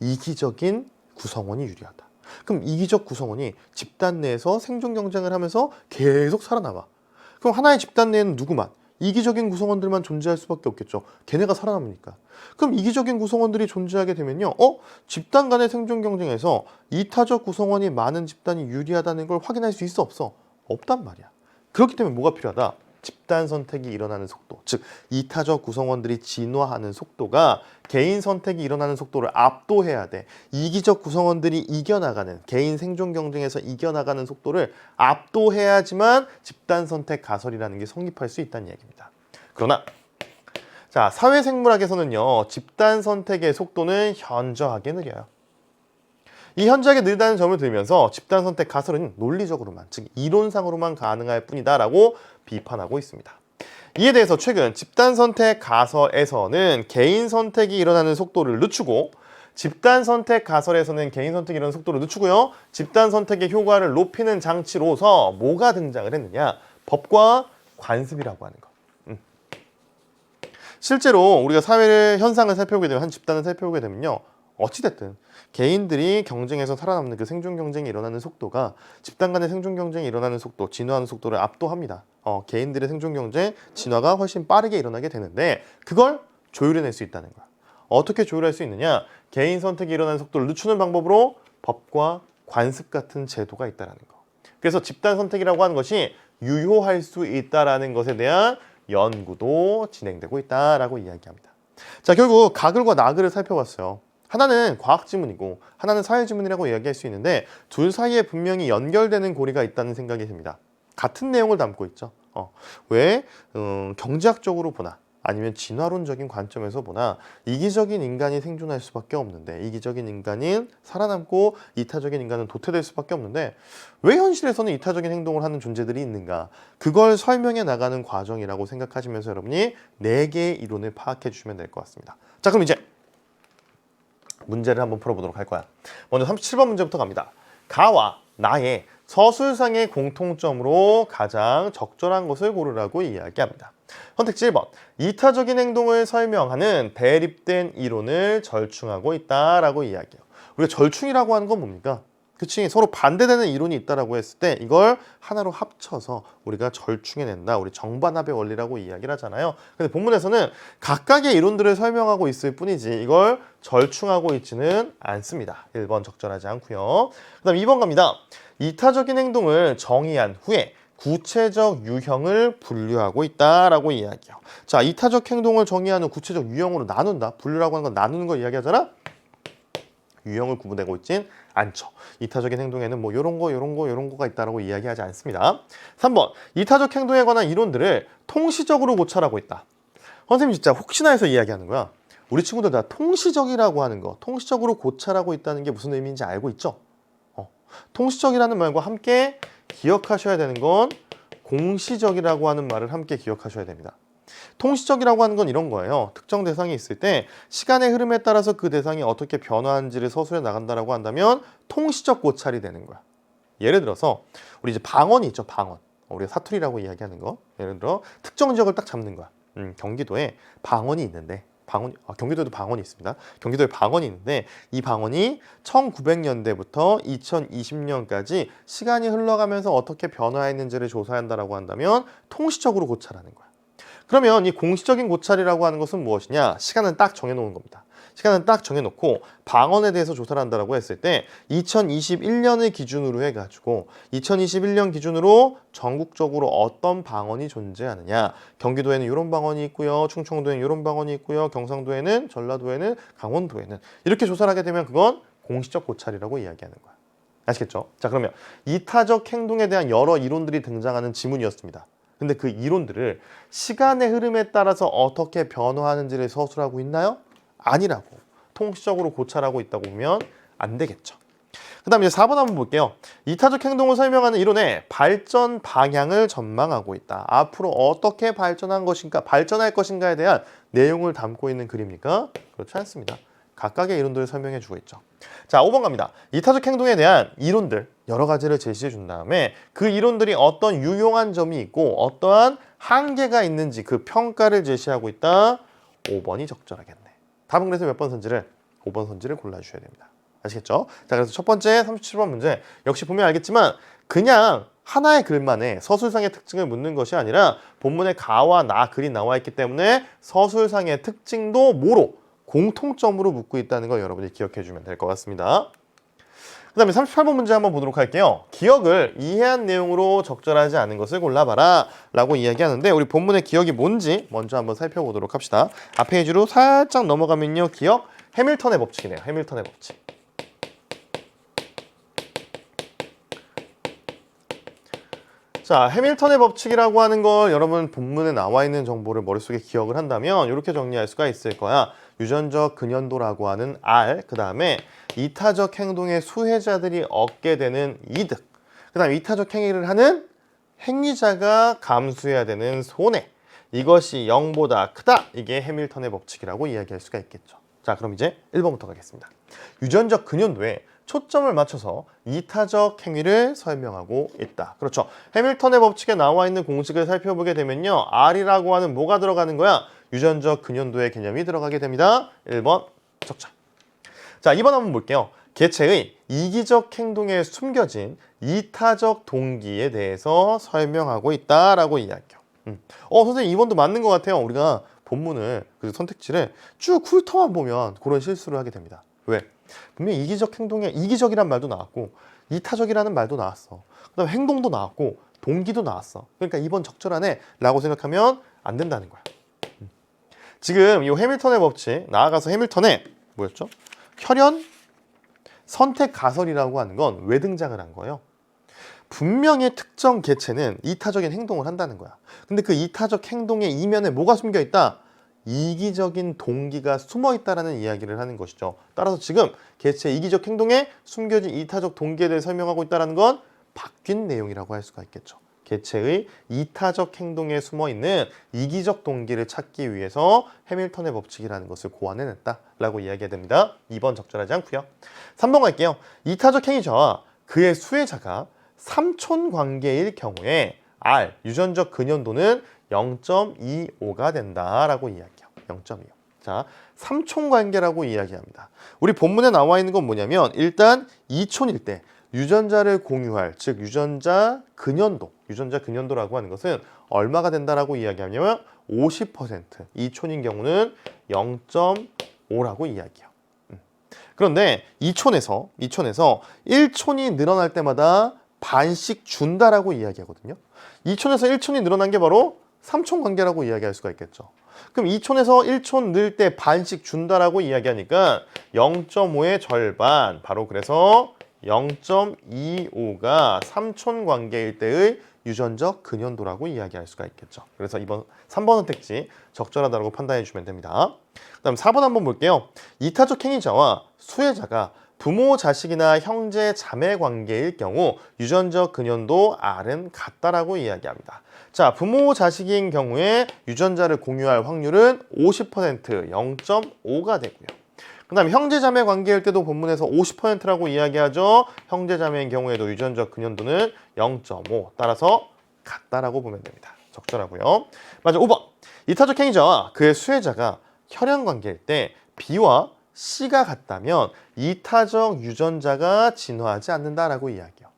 이기적인 구성원이 유리하다. 그럼 이기적 구성원이 집단 내에서 생존 경쟁을 하면서 계속 살아남아. 그럼 하나의 집단 내에는 누구만? 이기적인 구성원들만 존재할 수밖에 없겠죠. 걔네가 살아남으니까. 그럼 이기적인 구성원들이 존재하게 되면요. 집단 간의 생존 경쟁에서 이타적 구성원이 많은 집단이 유리하다는 걸 확인할 수 있어, 없어? 없단 말이야. 그렇기 때문에 뭐가 필요하다? 집단 선택이 일어나는 속도, 즉 이타적 구성원들이 진화하는 속도가 개인 선택이 일어나는 속도를 압도해야 돼. 이기적 구성원들이 이겨나가는, 개인 생존 경쟁에서 이겨나가는 속도를 압도해야지만 집단 선택 가설이라는 게 성립할 수 있다는 얘기입니다. 그러나 자, 사회생물학에서는요, 집단 선택의 속도는 현저하게 느려요. 이 현저하게 느리다는 점을 들면서 집단 선택 가설은 논리적으로만, 즉 이론상으로만 가능할 뿐이다라고 비판하고 있습니다. 이에 대해서 최근 집단 선택 가설에서는 개인 선택이 일어나는 속도를 늦추고, 집단 선택 가설에서는 개인 선택이 일어나는 속도를 늦추고요, 집단 선택의 효과를 높이는 장치로서 뭐가 등장을 했느냐? 법과 관습이라고 하는 거. 실제로 우리가 사회의 현상을 살펴보게 되면, 한 집단을 살펴보게 되면요, 어찌됐든 개인들이 경쟁에서 살아남는 그 생존 경쟁이 일어나는 속도가 집단 간의 생존 경쟁이 일어나는 속도, 진화하는 속도를 압도합니다. 개인들의 생존 경쟁, 진화가 훨씬 빠르게 일어나게 되는데, 그걸 조율해낼 수 있다는 거야. 어떻게 조율할 수 있느냐? 개인 선택이 일어나는 속도를 늦추는 방법으로 법과 관습 같은 제도가 있다는 거. 그래서 집단 선택이라고 하는 것이 유효할 수 있다는 것에 대한 연구도 진행되고 있다라고 이야기합니다. 자, 결국 가글과 나글을 살펴봤어요. 하나는 과학 지문이고 하나는 사회 지문이라고 이야기할 수 있는데, 둘 사이에 분명히 연결되는 고리가 있다는 생각이 듭니다. 같은 내용을 담고 있죠. 왜 경제학적으로 보나 아니면 진화론적인 관점에서 보나 이기적인 인간이 생존할 수밖에 없는데, 이기적인 인간은 살아남고 이타적인 인간은 도태될 수밖에 없는데, 왜 현실에서는 이타적인 행동을 하는 존재들이 있는가? 그걸 설명해 나가는 과정이라고 생각하시면서 여러분이 4개의 이론을 파악해 주시면 될 것 같습니다. 자, 그럼 이제 문제를 한번 풀어보도록 할 거야. 먼저 37번 문제부터 갑니다. 가와 나의 서술상의 공통점으로 가장 적절한 것을 고르라고 이야기합니다. 선택지 1번. 이타적인 행동을 설명하는 대립된 이론을 절충하고 있다라고 이야기해요. 우리가 절충이라고 하는 건 뭡니까? 그치? 서로 반대되는 이론이 있다라고 했을 때 이걸 하나로 합쳐서 우리가 절충해낸다. 우리 정반합의 원리라고 이야기를 하잖아요. 근데 본문에서는 각각의 이론들을 설명하고 있을 뿐이지 이걸 절충하고 있지는 않습니다. 1번 적절하지 않고요. 그 다음 2번 갑니다. 이타적인 행동을 정의한 후에 구체적 유형을 분류하고 있다라고 이야기해요. 자, 이타적 행동을 정의한 후 구체적 유형으로 나눈다. 분류라고 하는 건 나누는 걸 이야기하잖아. 유형을 구분되고 있진 않죠. 이타적인 행동에는 뭐 요런 거가 있다라고 이야기하지 않습니다. 3번. 이타적 행동에 관한 이론들을 통시적으로 고찰하고 있다. 선생님 진짜 혹시나 해서 이야기하는 거야. 우리 친구들 다 통시적이라고 하는 거, 통시적으로 고찰하고 있다는 게 무슨 의미인지 알고 있죠? 통시적이라는 말과 함께 기억하셔야 되는 건 공시적이라고 하는 말을 함께 기억하셔야 됩니다. 통시적이라고 하는 건 이런 거예요. 특정 대상이 있을 때 시간의 흐름에 따라서 그 대상이 어떻게 변화하는지를 서술해 나간다라고 한다면 통시적 고찰이 되는 거야. 예를 들어서 우리 이제 방언이 있죠. 방언. 우리가 사투리라고 이야기하는 거. 예를 들어 특정 지역을 딱 잡는 거야. 경기도에 방언이 있는데 경기도에도 방언이 있습니다. 경기도에 방언이 있는데 이 방언이 1900년대부터 2020년까지 시간이 흘러가면서 어떻게 변화했는지를 조사한다라고 한다면 통시적으로 고찰하는 거야. 그러면 이 공시적인 고찰이라고 하는 것은 무엇이냐? 시간은 딱 정해놓은 겁니다. 시간은 딱 정해놓고 방언에 대해서 조사를 한다라고 했을 때 2021년을 기준으로 해가지고 2021년 기준으로 전국적으로 어떤 방언이 존재하느냐. 경기도에는 이런 방언이 있고요. 충청도에는 이런 방언이 있고요. 경상도에는, 전라도에는, 강원도에는 이렇게 조사를 하게 되면 그건 공시적 고찰이라고 이야기하는 거야. 아시겠죠? 자, 그러면 이타적 행동에 대한 여러 이론들이 등장하는 지문이었습니다. 근데 그 이론들을 시간의 흐름에 따라서 어떻게 변화하는지를 서술하고 있나요? 아니라고. 통시적으로 고찰하고 있다고 보면 안 되겠죠. 그 다음 이제 4번 한번 볼게요. 이타적 행동을 설명하는 이론의 발전 방향을 전망하고 있다. 앞으로 어떻게 발전할 것인가에 대한 내용을 담고 있는 글입니까? 그렇지 않습니다. 각각의 이론들을 설명해 주고 있죠. 자, 5번 갑니다. 이타적 행동에 대한 이론들 여러 가지를 제시해 준 다음에 그 이론들이 어떤 유용한 점이 있고 어떠한 한계가 있는지 그 평가를 제시하고 있다. 5번이 적절하겠네. 답은 그래서 몇 번 선지를? 5번 선지를 골라주셔야 됩니다. 아시겠죠? 자, 그래서 첫 번째 37번 문제 역시 보면 알겠지만 그냥 하나의 글만에 서술상의 특징을 묻는 것이 아니라 본문에 가와 나 글이 나와 있기 때문에 서술상의 특징도 뭐로? 공통점으로 묻고 있다는 걸 여러분이 기억해 주면 될 것 같습니다. 그 다음에 38번 문제 한번 보도록 할게요. 기억을 이해한 내용으로 적절하지 않은 것을 골라봐라 라고 이야기하는데 우리 본문의 기억이 뭔지 먼저 한번 살펴보도록 합시다. 앞 페이지로 살짝 넘어가면요. 기억, 해밀턴의 법칙이네요. 해밀턴의 법칙. 자, 해밀턴의 법칙이라고 하는 걸 여러분 본문에 나와 있는 정보를 머릿속에 기억을 한다면 이렇게 정리할 수가 있을 거야. 유전적 근연도라고 하는 R, 그 다음에 이타적 행동의 수혜자들이 얻게 되는 이득, 그 다음에 이타적 행위를 하는 행위자가 감수해야 되는 손해, 이것이 0보다 크다. 이게 해밀턴의 법칙이라고 이야기할 수가 있겠죠. 자, 그럼 이제 1번부터 가겠습니다. 유전적 근연도에 초점을 맞춰서 이타적 행위를 설명하고 있다. 그렇죠. 해밀턴의 법칙에 나와 있는 공식을 살펴보게 되면요. R이라고 하는 뭐가 들어가는 거야? 유전적 근연도의 개념이 들어가게 됩니다. 1번 적자. 자, 2번 한번 볼게요. 개체의 이기적 행동에 숨겨진 이타적 동기에 대해서 설명하고 있다라고 이야기해요. 선생님 2번도 맞는 것 같아요. 우리가 본문을 그 선택지를 쭉 훑어만 보면 그런 실수를 하게 됩니다. 왜? 분명히 이기적 행동에 이기적이란 말도 나왔고 이타적이라는 말도 나왔어. 그다음에 행동도 나왔고 동기도 나왔어. 그러니까 2번 적절하네 라고 생각하면 안 된다는 거야. 지금 이 해밀턴의 법칙 나아가서 해밀턴의 뭐였죠? 혈연 선택 가설이라고 하는 건 왜 등장을 한 거예요? 분명히 특정 개체는 이타적인 행동을 한다는 거야. 근데 그 이타적 행동의 이면에 뭐가 숨겨 있다? 이기적인 동기가 숨어 있다라는 이야기를 하는 것이죠. 따라서 지금 개체의 이기적 행동에 숨겨진 이타적 동기에 대해 설명하고 있다는 건 바뀐 내용이라고 할 수가 있겠죠. 개체의 이타적 행동에 숨어 있는 이기적 동기를 찾기 위해서 해밀턴의 법칙이라는 것을 고안해냈다라고 이야기해야 됩니다. 2번 적절하지 않고요. 3번 갈게요. 이타적 행위자와 그의 수혜자가 삼촌 관계일 경우에 R, 유전적 근연도는 0.25가 된다라고 이야기해요. 0.25. 자, 삼촌 관계라고 이야기합니다. 우리 본문에 나와 있는 건 뭐냐면 일단 이촌일 때 유전자를 공유할, 즉 유전자 근연도라고 하는 것은 얼마가 된다라고 이야기하냐면 50%, 이촌인 경우는 0.5라고 이야기해요. 그런데 이촌에서 1촌이 늘어날 때마다 반씩 준다라고 이야기하거든요. 2촌에서 1촌이 늘어난 게 바로 삼촌 관계라고 이야기할 수가 있겠죠. 그럼 2촌에서 1촌 늘 때 반씩 준다라고 이야기하니까 0.5의 절반, 바로 그래서 0.25가 삼촌 관계일 때의 유전적 근연도라고 이야기할 수가 있겠죠. 그래서 3번 선택지 적절하다고 판단해 주시면 됩니다. 그다음 4번 한번 볼게요. 이타적 행위자와 수혜자가 부모, 자식이나 형제, 자매 관계일 경우 유전적 근연도 R은 같다라고 이야기합니다. 자, 부모, 자식인 경우에 유전자를 공유할 확률은 50%, 0.5가 되고요. 그 다음에 형제, 자매 관계일 때도 본문에서 50%라고 이야기하죠. 형제, 자매인 경우에도 유전적 근연도는 0.5, 따라서 같다라고 보면 됩니다. 적절하고요. 맞아, 5번. 이타적 행위자와 그의 수혜자가 혈연 관계일 때 B와 C가 같다면 이타적 유전자가 진화하지 않는다라고 이야기해요.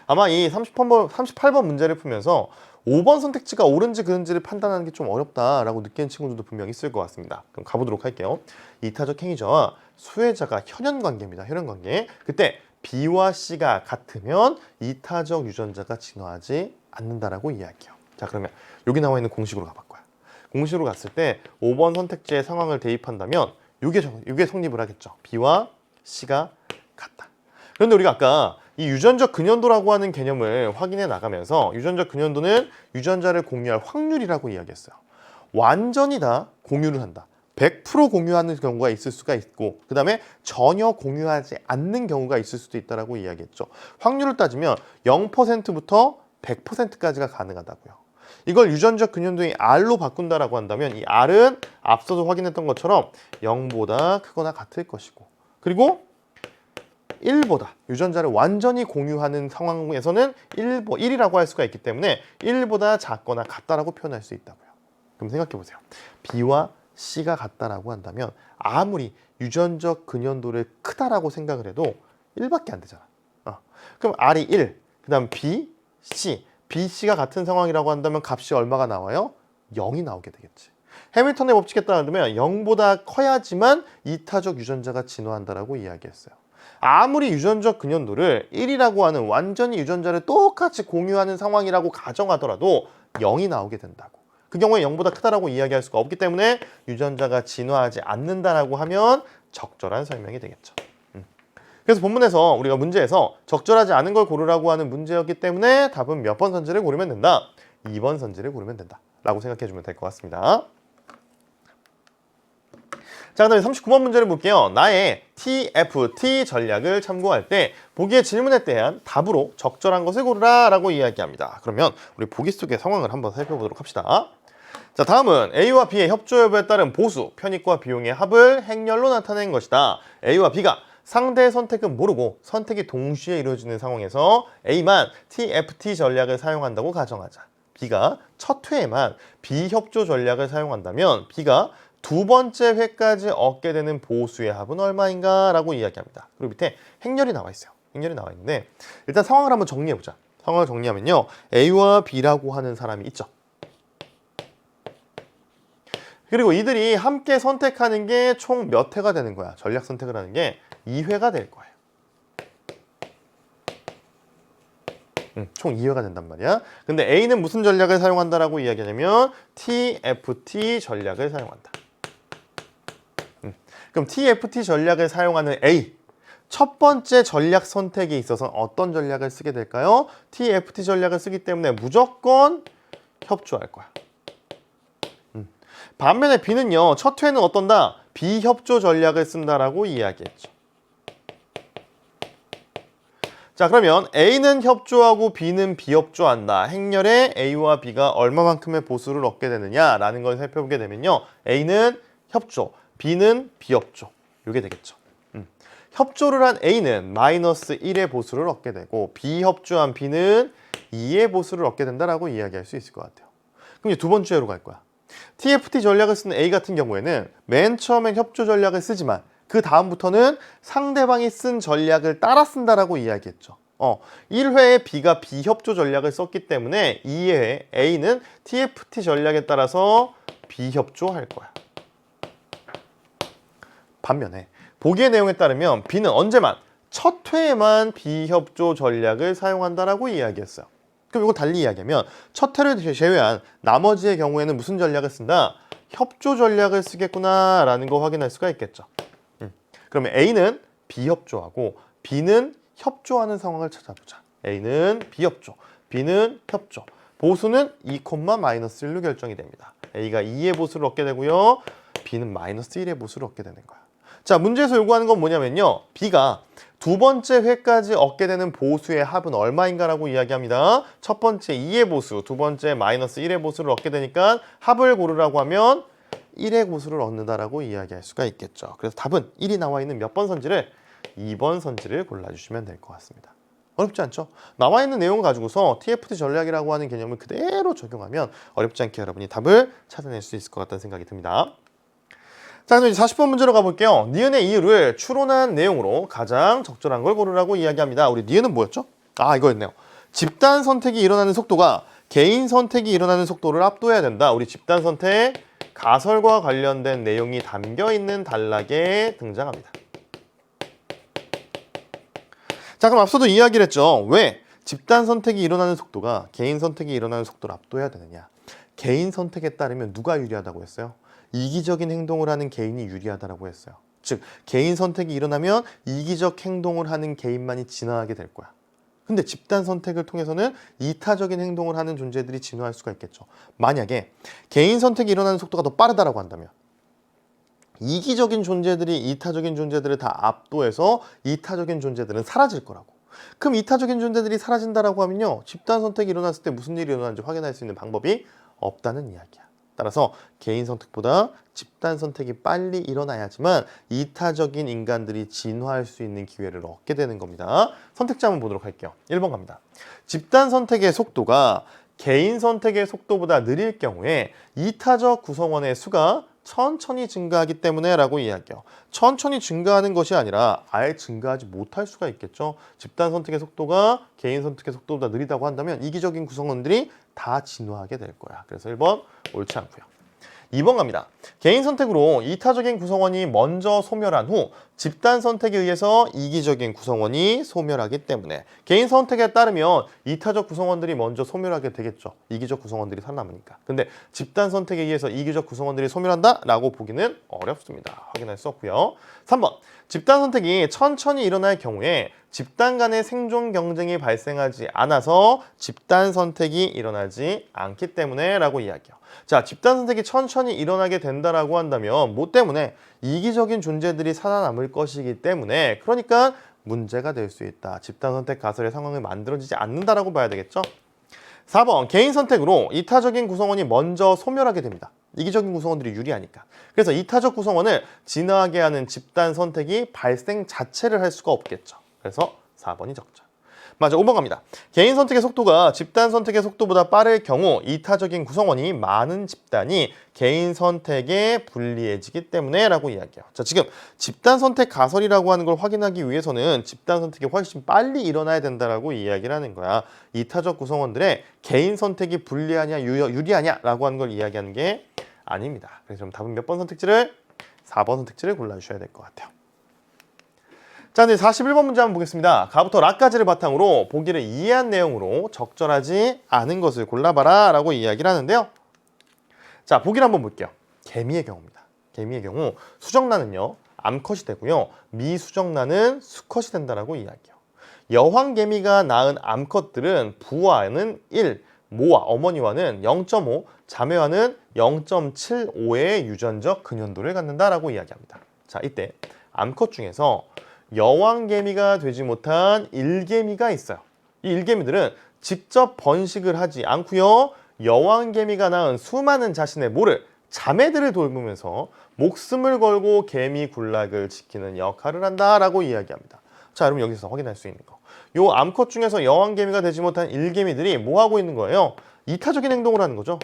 아마 이 38번 문제를 풀면서 5번 선택지가 옳은지 그른지를 판단하는 게 좀 어렵다라고 느끼는 친구들도 분명히 있을 것 같습니다. 그럼 가보도록 할게요. 이타적 행위자와 수혜자가 혈연 관계입니다. 혈연 관계. 그때 B와 C가 같으면 이타적 유전자가 진화하지 않는다라고 이야기해요. 자, 그러면 여기 나와 있는 공식으로 가볼 거야. 공식으로 갔을 때 5번 선택지의 상황을 대입한다면 이게 성립을 하겠죠. B와 C가 같다. 그런데 우리가 아까 이 유전적 근연도라고 하는 개념을 확인해 나가면서 유전적 근연도는 유전자를 공유할 확률이라고 이야기했어요. 완전히 다 공유를 한다. 100% 공유하는 경우가 있을 수가 있고 그 다음에 전혀 공유하지 않는 경우가 있을 수도 있다고 이야기했죠. 확률을 따지면 0%부터 100%까지가 가능하다고요. 이걸 유전적 근연도의 R로 바꾼다라고 한다면 이 R은 앞서도 확인했던 것처럼 0보다 크거나 같을 것이고, 그리고 1보다 유전자를 완전히 공유하는 상황에서는 1이라고 할 수가 있기 때문에 1보다 작거나 같다라고 표현할 수 있다고요. 그럼 생각해 보세요. B와 C가 같다라고 한다면 아무리 유전적 근연도를 크다라고 생각을 해도 1밖에 안 되잖아. 그럼 R이 1, 그 다음 B, C, B, C가 같은 상황이라고 한다면 값이 얼마가 나와요? 0이 나오게 되겠지. 해밀턴의 법칙에 따르면 0보다 커야지만 이타적 유전자가 진화한다라고 이야기했어요. 아무리 유전적 근연도를 1이라고 하는 완전히 유전자를 똑같이 공유하는 상황이라고 가정하더라도 0이 나오게 된다고. 그 경우에 0보다 크다라고 이야기할 수가 없기 때문에 유전자가 진화하지 않는다라고 하면 적절한 설명이 되겠죠. 그래서 본문에서 우리가 문제에서 적절하지 않은 걸 고르라고 하는 문제였기 때문에 답은 몇 번 선지를 고르면 된다? 2번 선지를 고르면 된다 라고 생각해 주면 될 것 같습니다. 자, 그 다음에 39번 문제를 볼게요. 나의 TFT 전략을 참고할 때 보기의 질문에 대한 답으로 적절한 것을 고르라 라고 이야기합니다. 그러면 우리 보기 속의 상황을 한번 살펴보도록 합시다. 자, 다음은 A와 B의 협조 여부에 따른 보수, 편익과 비용의 합을 행렬로 나타낸 것이다. A와 B가 상대의 선택은 모르고 선택이 동시에 이루어지는 상황에서 A만 TFT 전략을 사용한다고 가정하자. B가 첫 회에만 비협조 전략을 사용한다면 B가 두 번째 회까지 얻게 되는 보수의 합은 얼마인가 라고 이야기합니다. 그리고 밑에 행렬이 나와 있어요. 행렬이 나와 있는데 일단 상황을 한번 정리해보자. 상황을 정리하면요, A와 B라고 하는 사람이 있죠. 그리고 이들이 함께 선택하는 게 총 몇 회가 되는 거야? 전략 선택을 하는 게 2회가 될 거예요. 총 2회가 된단 말이야. 근데 A는 무슨 전략을 사용한다라고 이야기하냐면 TFT 전략을 사용한다. 그럼 TFT 전략을 사용하는 A, 첫 번째 전략 선택에 있어서 어떤 전략을 쓰게 될까요? TFT 전략을 쓰기 때문에 무조건 협조할 거야. 반면에 B는요, 첫 회는 어떤다? 비협조 전략을 쓴다라고 이야기했죠. 자, 그러면 A는 협조하고 B는 비협조한다. 행렬에 A와 B가 얼마만큼의 보수를 얻게 되느냐라는 걸 살펴보게 되면요, A는 협조, B는 비협조. 이게 되겠죠. 협조를 한 A는 마이너스 1의 보수를 얻게 되고 비협조한 B는 2의 보수를 얻게 된다라고 이야기할 수 있을 것 같아요. 그럼 이제 두 번째 회로 갈 거야. TFT 전략을 쓰는 A 같은 경우에는 맨 처음엔 협조 전략을 쓰지만 그 다음부터는 상대방이 쓴 전략을 따라 쓴다라고 이야기했죠. 1회에 B가 비협조 전략을 썼기 때문에 2회에 A는 TFT 전략에 따라서 비협조할 거야. 반면에 보기의 내용에 따르면 B는 언제만 첫 회에만 비협조 전략을 사용한다라고 이야기했어요. 그럼 이거 달리 이야기하면 첫 회를 제외한 나머지의 경우에는 무슨 전략을 쓴다? 협조 전략을 쓰겠구나 라는 거 확인할 수가 있겠죠. 그러면 A는 비협조하고 B는 협조하는 상황을 찾아보자. A는 비협조, B는 협조. 보수는 2,-1로 결정이 됩니다. A가 2의 보수를 얻게 되고요, B는 마이너스 1의 보수를 얻게 되는 거야. 자, 문제에서 요구하는 건 뭐냐면요, B가 두 번째 회까지 얻게 되는 보수의 합은 얼마인가라고 이야기합니다. 첫 번째 2의 보수, 두 번째 마이너스 1의 보수를 얻게 되니까 합을 고르라고 하면 1의 보수를 얻는다라고 이야기할 수가 있겠죠. 그래서 답은 1이 나와 있는 몇 번 선지를? 2번 선지를 골라주시면 될 것 같습니다. 어렵지 않죠? 나와 있는 내용을 가지고서 TFT 전략이라고 하는 개념을 그대로 적용하면 어렵지 않게 여러분이 답을 찾아낼 수 있을 것 같다는 생각이 듭니다. 자, 그럼 이제 40번 문제로 가볼게요. 니은의 이유를 추론한 내용으로 가장 적절한 걸 고르라고 이야기합니다. 우리 니은은 뭐였죠? 이거였네요. 집단 선택이 일어나는 속도가 개인 선택이 일어나는 속도를 압도해야 된다. 우리 집단 선택, 가설과 관련된 내용이 담겨있는 단락에 등장합니다. 자, 그럼 앞서도 이야기를 했죠. 왜 집단 선택이 일어나는 속도가 개인 선택이 일어나는 속도를 압도해야 되느냐. 개인 선택에 따르면 누가 유리하다고 했어요? 이기적인 행동을 하는 개인이 유리하다고 했어요. 즉, 개인 선택이 일어나면 이기적 행동을 하는 개인만이 진화하게 될 거야. 근데 집단 선택을 통해서는 이타적인 행동을 하는 존재들이 진화할 수가 있겠죠. 만약에 개인 선택이 일어나는 속도가 더 빠르다고 한다면 이기적인 존재들이 이타적인 존재들을 다 압도해서 이타적인 존재들은 사라질 거라고. 그럼 이타적인 존재들이 사라진다라고 하면요, 집단 선택이 일어났을 때 무슨 일이 일어나는지 확인할 수 있는 방법이 없다는 이야기야. 따라서 개인 선택보다 집단 선택이 빨리 일어나야지만 이타적인 인간들이 진화할 수 있는 기회를 얻게 되는 겁니다. 선택지 한번 보도록 할게요. 1번 갑니다. 집단 선택의 속도가 개인 선택의 속도보다 느릴 경우에 이타적 구성원의 수가 천천히 증가하기 때문에 라고 이야기해요. 천천히 증가하는 것이 아니라 아예 증가하지 못할 수가 있겠죠. 집단 선택의 속도가 개인 선택의 속도보다 느리다고 한다면 이기적인 구성원들이 다 진화하게 될 거야. 그래서 1번 옳지 않고요. 2번 갑니다. 개인 선택으로 이타적인 구성원이 먼저 소멸한 후 집단 선택에 의해서 이기적인 구성원이 소멸하기 때문에 개인 선택에 따르면 이타적 구성원들이 먼저 소멸하게 되겠죠. 이기적 구성원들이 살아남으니까. 근데 집단 선택에 의해서 이기적 구성원들이 소멸한다? 라고 보기는 어렵습니다. 확인할 수 없고요. 3번. 집단 선택이 천천히 일어날 경우에 집단 간의 생존 경쟁이 발생하지 않아서 집단 선택이 일어나지 않기 때문에 라고 이야기해요. 자, 집단 선택이 천천히 일어나게 된다라고 한다면 뭐 때문에? 이기적인 존재들이 살아남을 것이기 때문에, 그러니까 문제가 될 수 있다. 집단 선택 가설의 상황이 만들어지지 않는다라고 봐야 되겠죠. 4번 개인 선택으로 이타적인 구성원이 먼저 소멸하게 됩니다. 이기적인 구성원들이 유리하니까. 그래서 이타적 구성원을 진화하게 하는 집단 선택이 발생 자체를 할 수가 없겠죠. 그래서 4번이 적죠. 맞아, 5번 갑니다. 개인 선택의 속도가 집단 선택의 속도보다 빠를 경우 이타적인 구성원이 많은 집단이 개인 선택에 불리해지기 때문에 라고 이야기해요. 자, 지금 집단 선택 가설이라고 하는 걸 확인하기 위해서는 집단 선택이 훨씬 빨리 일어나야 된다라고 이야기를 하는 거야. 이타적 구성원들의 개인 선택이 불리하냐 유리하냐 라고 하는 걸 이야기하는 게 아닙니다. 그래서 좀 답은 몇 번 선택지를? 4번 선택지를 골라주셔야 될 것 같아요. 자, 이제 41번 문제 한번 보겠습니다. 가부터 라까지를 바탕으로 보기를 이해한 내용으로 적절하지 않은 것을 골라봐라 라고 이야기를 하는데요. 자, 보기를 한번 볼게요. 개미의 경우입니다. 개미의 경우 수정란은요, 암컷이 되고요, 미수정란은 수컷이 된다라고 이야기해요. 여왕개미가 낳은 암컷들은 부화는 1, 모와 어머니와는 0.5, 자매와는 0.75의 유전적 근연도를 갖는다라고 이야기합니다. 자, 이때 암컷 중에서 여왕개미가 되지 못한 일개미가 있어요. 이 일개미들은 직접 번식을 하지 않고요, 여왕개미가 낳은 수많은 자신의 모를, 자매들을 돌보면서 목숨을 걸고 개미 군락을 지키는 역할을 한다라고 이야기합니다. 자, 여러분 여기서 확인할 수 있는 거. 요 암컷 중에서 여왕개미가 되지 못한 일개미들이 뭐 하고 있는 거예요? 이타적인 행동을 하는 거죠.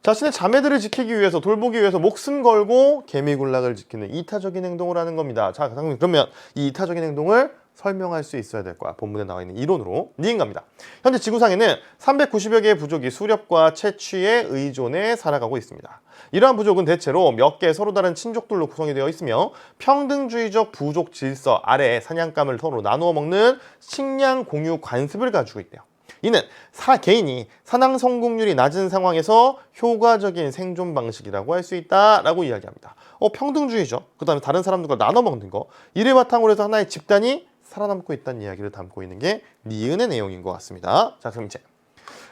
자신의 자매들을 지키기 위해서, 돌보기 위해서 목숨 걸고 개미군락을 지키는 이타적인 행동을 하는 겁니다. 자, 그러면 이 이타적인 행동을 설명할 수 있어야 될 거야. 본문에 나와 있는 이론으로. 니은갑니다. 현재 지구상에는 390여 개의 부족이 수렵과 채취에 의존해 살아가고 있습니다. 이러한 부족은 대체로 몇 개의 서로 다른 친족들로 구성이 되어 있으며 평등주의적 부족 질서 아래 사냥감을 서로 나누어 먹는 식량 공유 관습을 가지고 있대요. 이는 개인이 사냥 성공률이 낮은 상황에서 효과적인 생존 방식이라고 할 수 있다라고 이야기합니다. 평등주의죠. 그 다음에 다른 사람들과 나눠 먹는 거. 이를 바탕으로 해서 하나의 집단이 살아남고 있다는 이야기를 담고 있는 게 니은의 내용인 것 같습니다. 자, 그럼 이제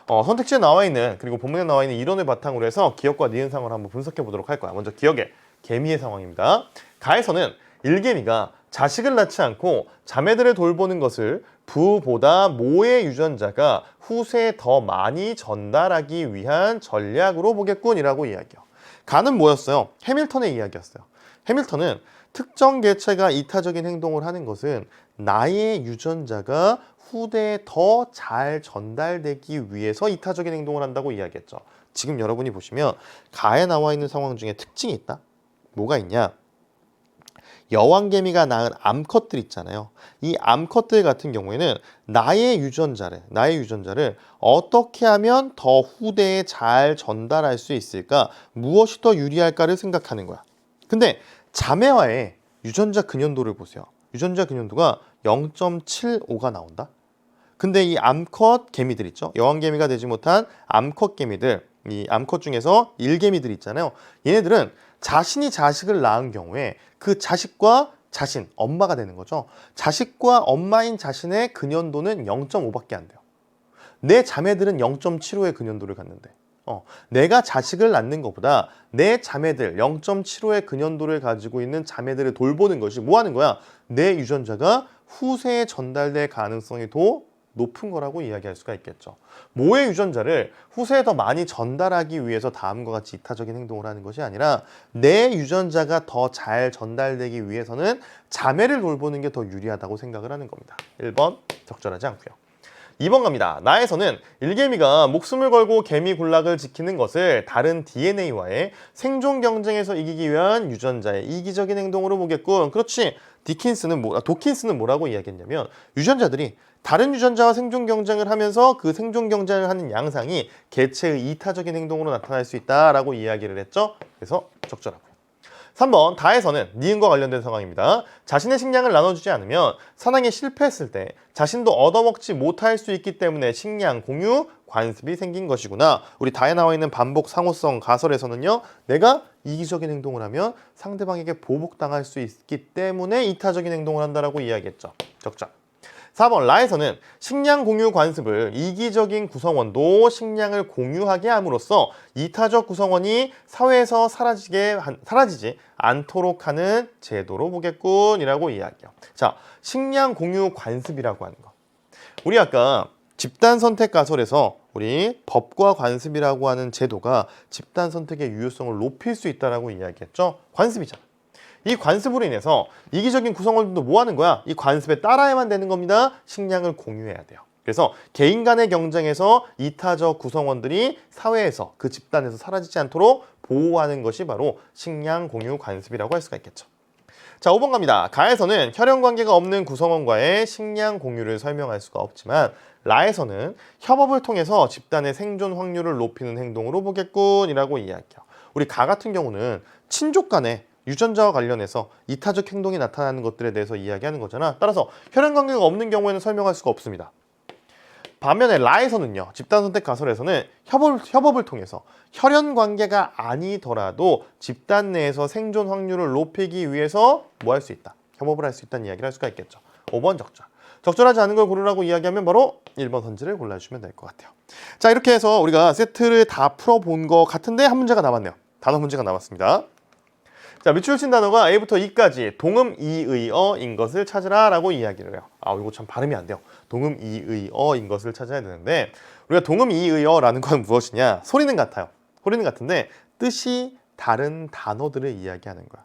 선택지에 나와 있는, 그리고 본문에 나와 있는 이론을 바탕으로 해서 기억과 니은 상황을 한번 분석해 보도록 할 거야. 먼저 기억의 개미의 상황입니다. 가에서는 일개미가 자식을 낳지 않고 자매들을 돌보는 것을 부보다 모의 유전자가 후세에 더 많이 전달하기 위한 전략으로 보겠군이라고 이야기해요. 가는 뭐였어요? 해밀턴의 이야기였어요. 해밀턴은 특정 개체가 이타적인 행동을 하는 것은 나의 유전자가 후대에 더 잘 전달되기 위해서 이타적인 행동을 한다고 이야기했죠. 지금 여러분이 보시면 가에 나와 있는 상황 중에 특징이 있다? 뭐가 있냐? 여왕개미가 낳은 암컷들 있잖아요. 이 암컷들 같은 경우에는 나의 유전자를 어떻게 하면 더 후대에 잘 전달할 수 있을까? 무엇이 더 유리할까를 생각하는 거야. 근데 자매와의 유전자 근연도를 보세요. 유전자 근연도가 0.75가 나온다. 근데 이 암컷 개미들 있죠. 여왕개미가 되지 못한 암컷 개미들, 이 암컷 중에서 일개미들 있잖아요. 얘네들은 자신이 자식을 낳은 경우에 그 자식과 자신, 엄마가 되는 거죠. 자식과 엄마인 자신의 근연도는 0.5밖에 안 돼요. 내 자매들은 0.75의 근연도를 갖는데 내가 자식을 낳는 것보다 내 자매들 0.75의 근현도를 가지고 있는 자매들을 돌보는 것이 뭐 하는 거야? 내 유전자가 후세에 전달될 가능성이 더 높은 거라고 이야기할 수가 있겠죠. 모의 유전자를 후세에 더 많이 전달하기 위해서 다음과 같이 이타적인 행동을 하는 것이 아니라 내 유전자가 더 잘 전달되기 위해서는 자매를 돌보는 게 더 유리하다고 생각을 하는 겁니다. 1번 적절하지 않고요. 2번 갑니다. 나에서는 일개미가 목숨을 걸고 개미 군락을 지키는 것을 다른 DNA와의 생존 경쟁에서 이기기 위한 유전자의 이기적인 행동으로 보겠군. 그렇지. 도킨스는 뭐라고 이야기했냐면 유전자들이 다른 유전자와 생존 경쟁을 하면서 그 생존 경쟁을 하는 양상이 개체의 이타적인 행동으로 나타날 수 있다라고 이야기를 했죠. 그래서 적절하고요. 3번 다에서는 니은과 관련된 상황입니다. 자신의 식량을 나눠주지 않으면 사냥에 실패했을 때 자신도 얻어먹지 못할 수 있기 때문에 식량 공유 관습이 생긴 것이구나. 우리 다에 나와 있는 반복 상호성 가설에서는요. 내가 이기적인 행동을 하면 상대방에게 보복당할 수 있기 때문에 이타적인 행동을 한다라고 이야기했죠. 적절. 4번 라에서는 식량 공유 관습을 이기적인 구성원도 식량을 공유하게 함으로써 이타적 구성원이 사회에서 사라지지 않도록 하는 제도로 보겠군이라고 이야기해요. 자, 식량 공유 관습이라고 하는 거. 우리 아까 집단 선택 가설에서 우리 법과 관습이라고 하는 제도가 집단 선택의 유효성을 높일 수 있다라고 이야기했죠. 관습이잖아. 이 관습으로 인해서 이기적인 구성원들도 뭐 하는 거야? 이 관습에 따라야만 되는 겁니다. 식량을 공유해야 돼요. 그래서 개인 간의 경쟁에서 이타적 구성원들이 사회에서 그 집단에서 사라지지 않도록 보호하는 것이 바로 식량 공유 관습이라고 할 수가 있겠죠. 자, 5번 갑니다. 가에서는 혈연 관계가 없는 구성원과의 식량 공유를 설명할 수가 없지만 라에서는 협업을 통해서 집단의 생존 확률을 높이는 행동으로 보겠군이라고 이야기해요. 우리 가 같은 경우는 친족 간에 유전자와 관련해서 이타적 행동이 나타나는 것들에 대해서 이야기하는 거잖아. 따라서 혈연 관계가 없는 경우에는 설명할 수가 없습니다. 반면에 라에서는요. 집단 선택 가설에서는 협업을 통해서 혈연 관계가 아니더라도 집단 내에서 생존 확률을 높이기 위해서 뭐 할 수 있다? 협업을 할 수 있다는 이야기를 할 수가 있겠죠. 5번 적절. 적절하지 않은 걸 고르라고 이야기하면 바로 1번 선지를 골라주시면 될 것 같아요. 자, 이렇게 해서 우리가 세트를 다 풀어본 것 같은데 한 문제가 남았네요. 단어 문제가 남았습니다. 자, 밑줄 친 단어가 A부터 E까지 동음 이의어인 것을 찾으라 라고 이야기를 해요. 이거 참 발음이 안 돼요. 동음 이의어인 것을 찾아야 되는데 우리가 동음 이의어라는 건 무엇이냐? 소리는 같아요. 소리는 같은데 뜻이 다른 단어들을 이야기하는 거야.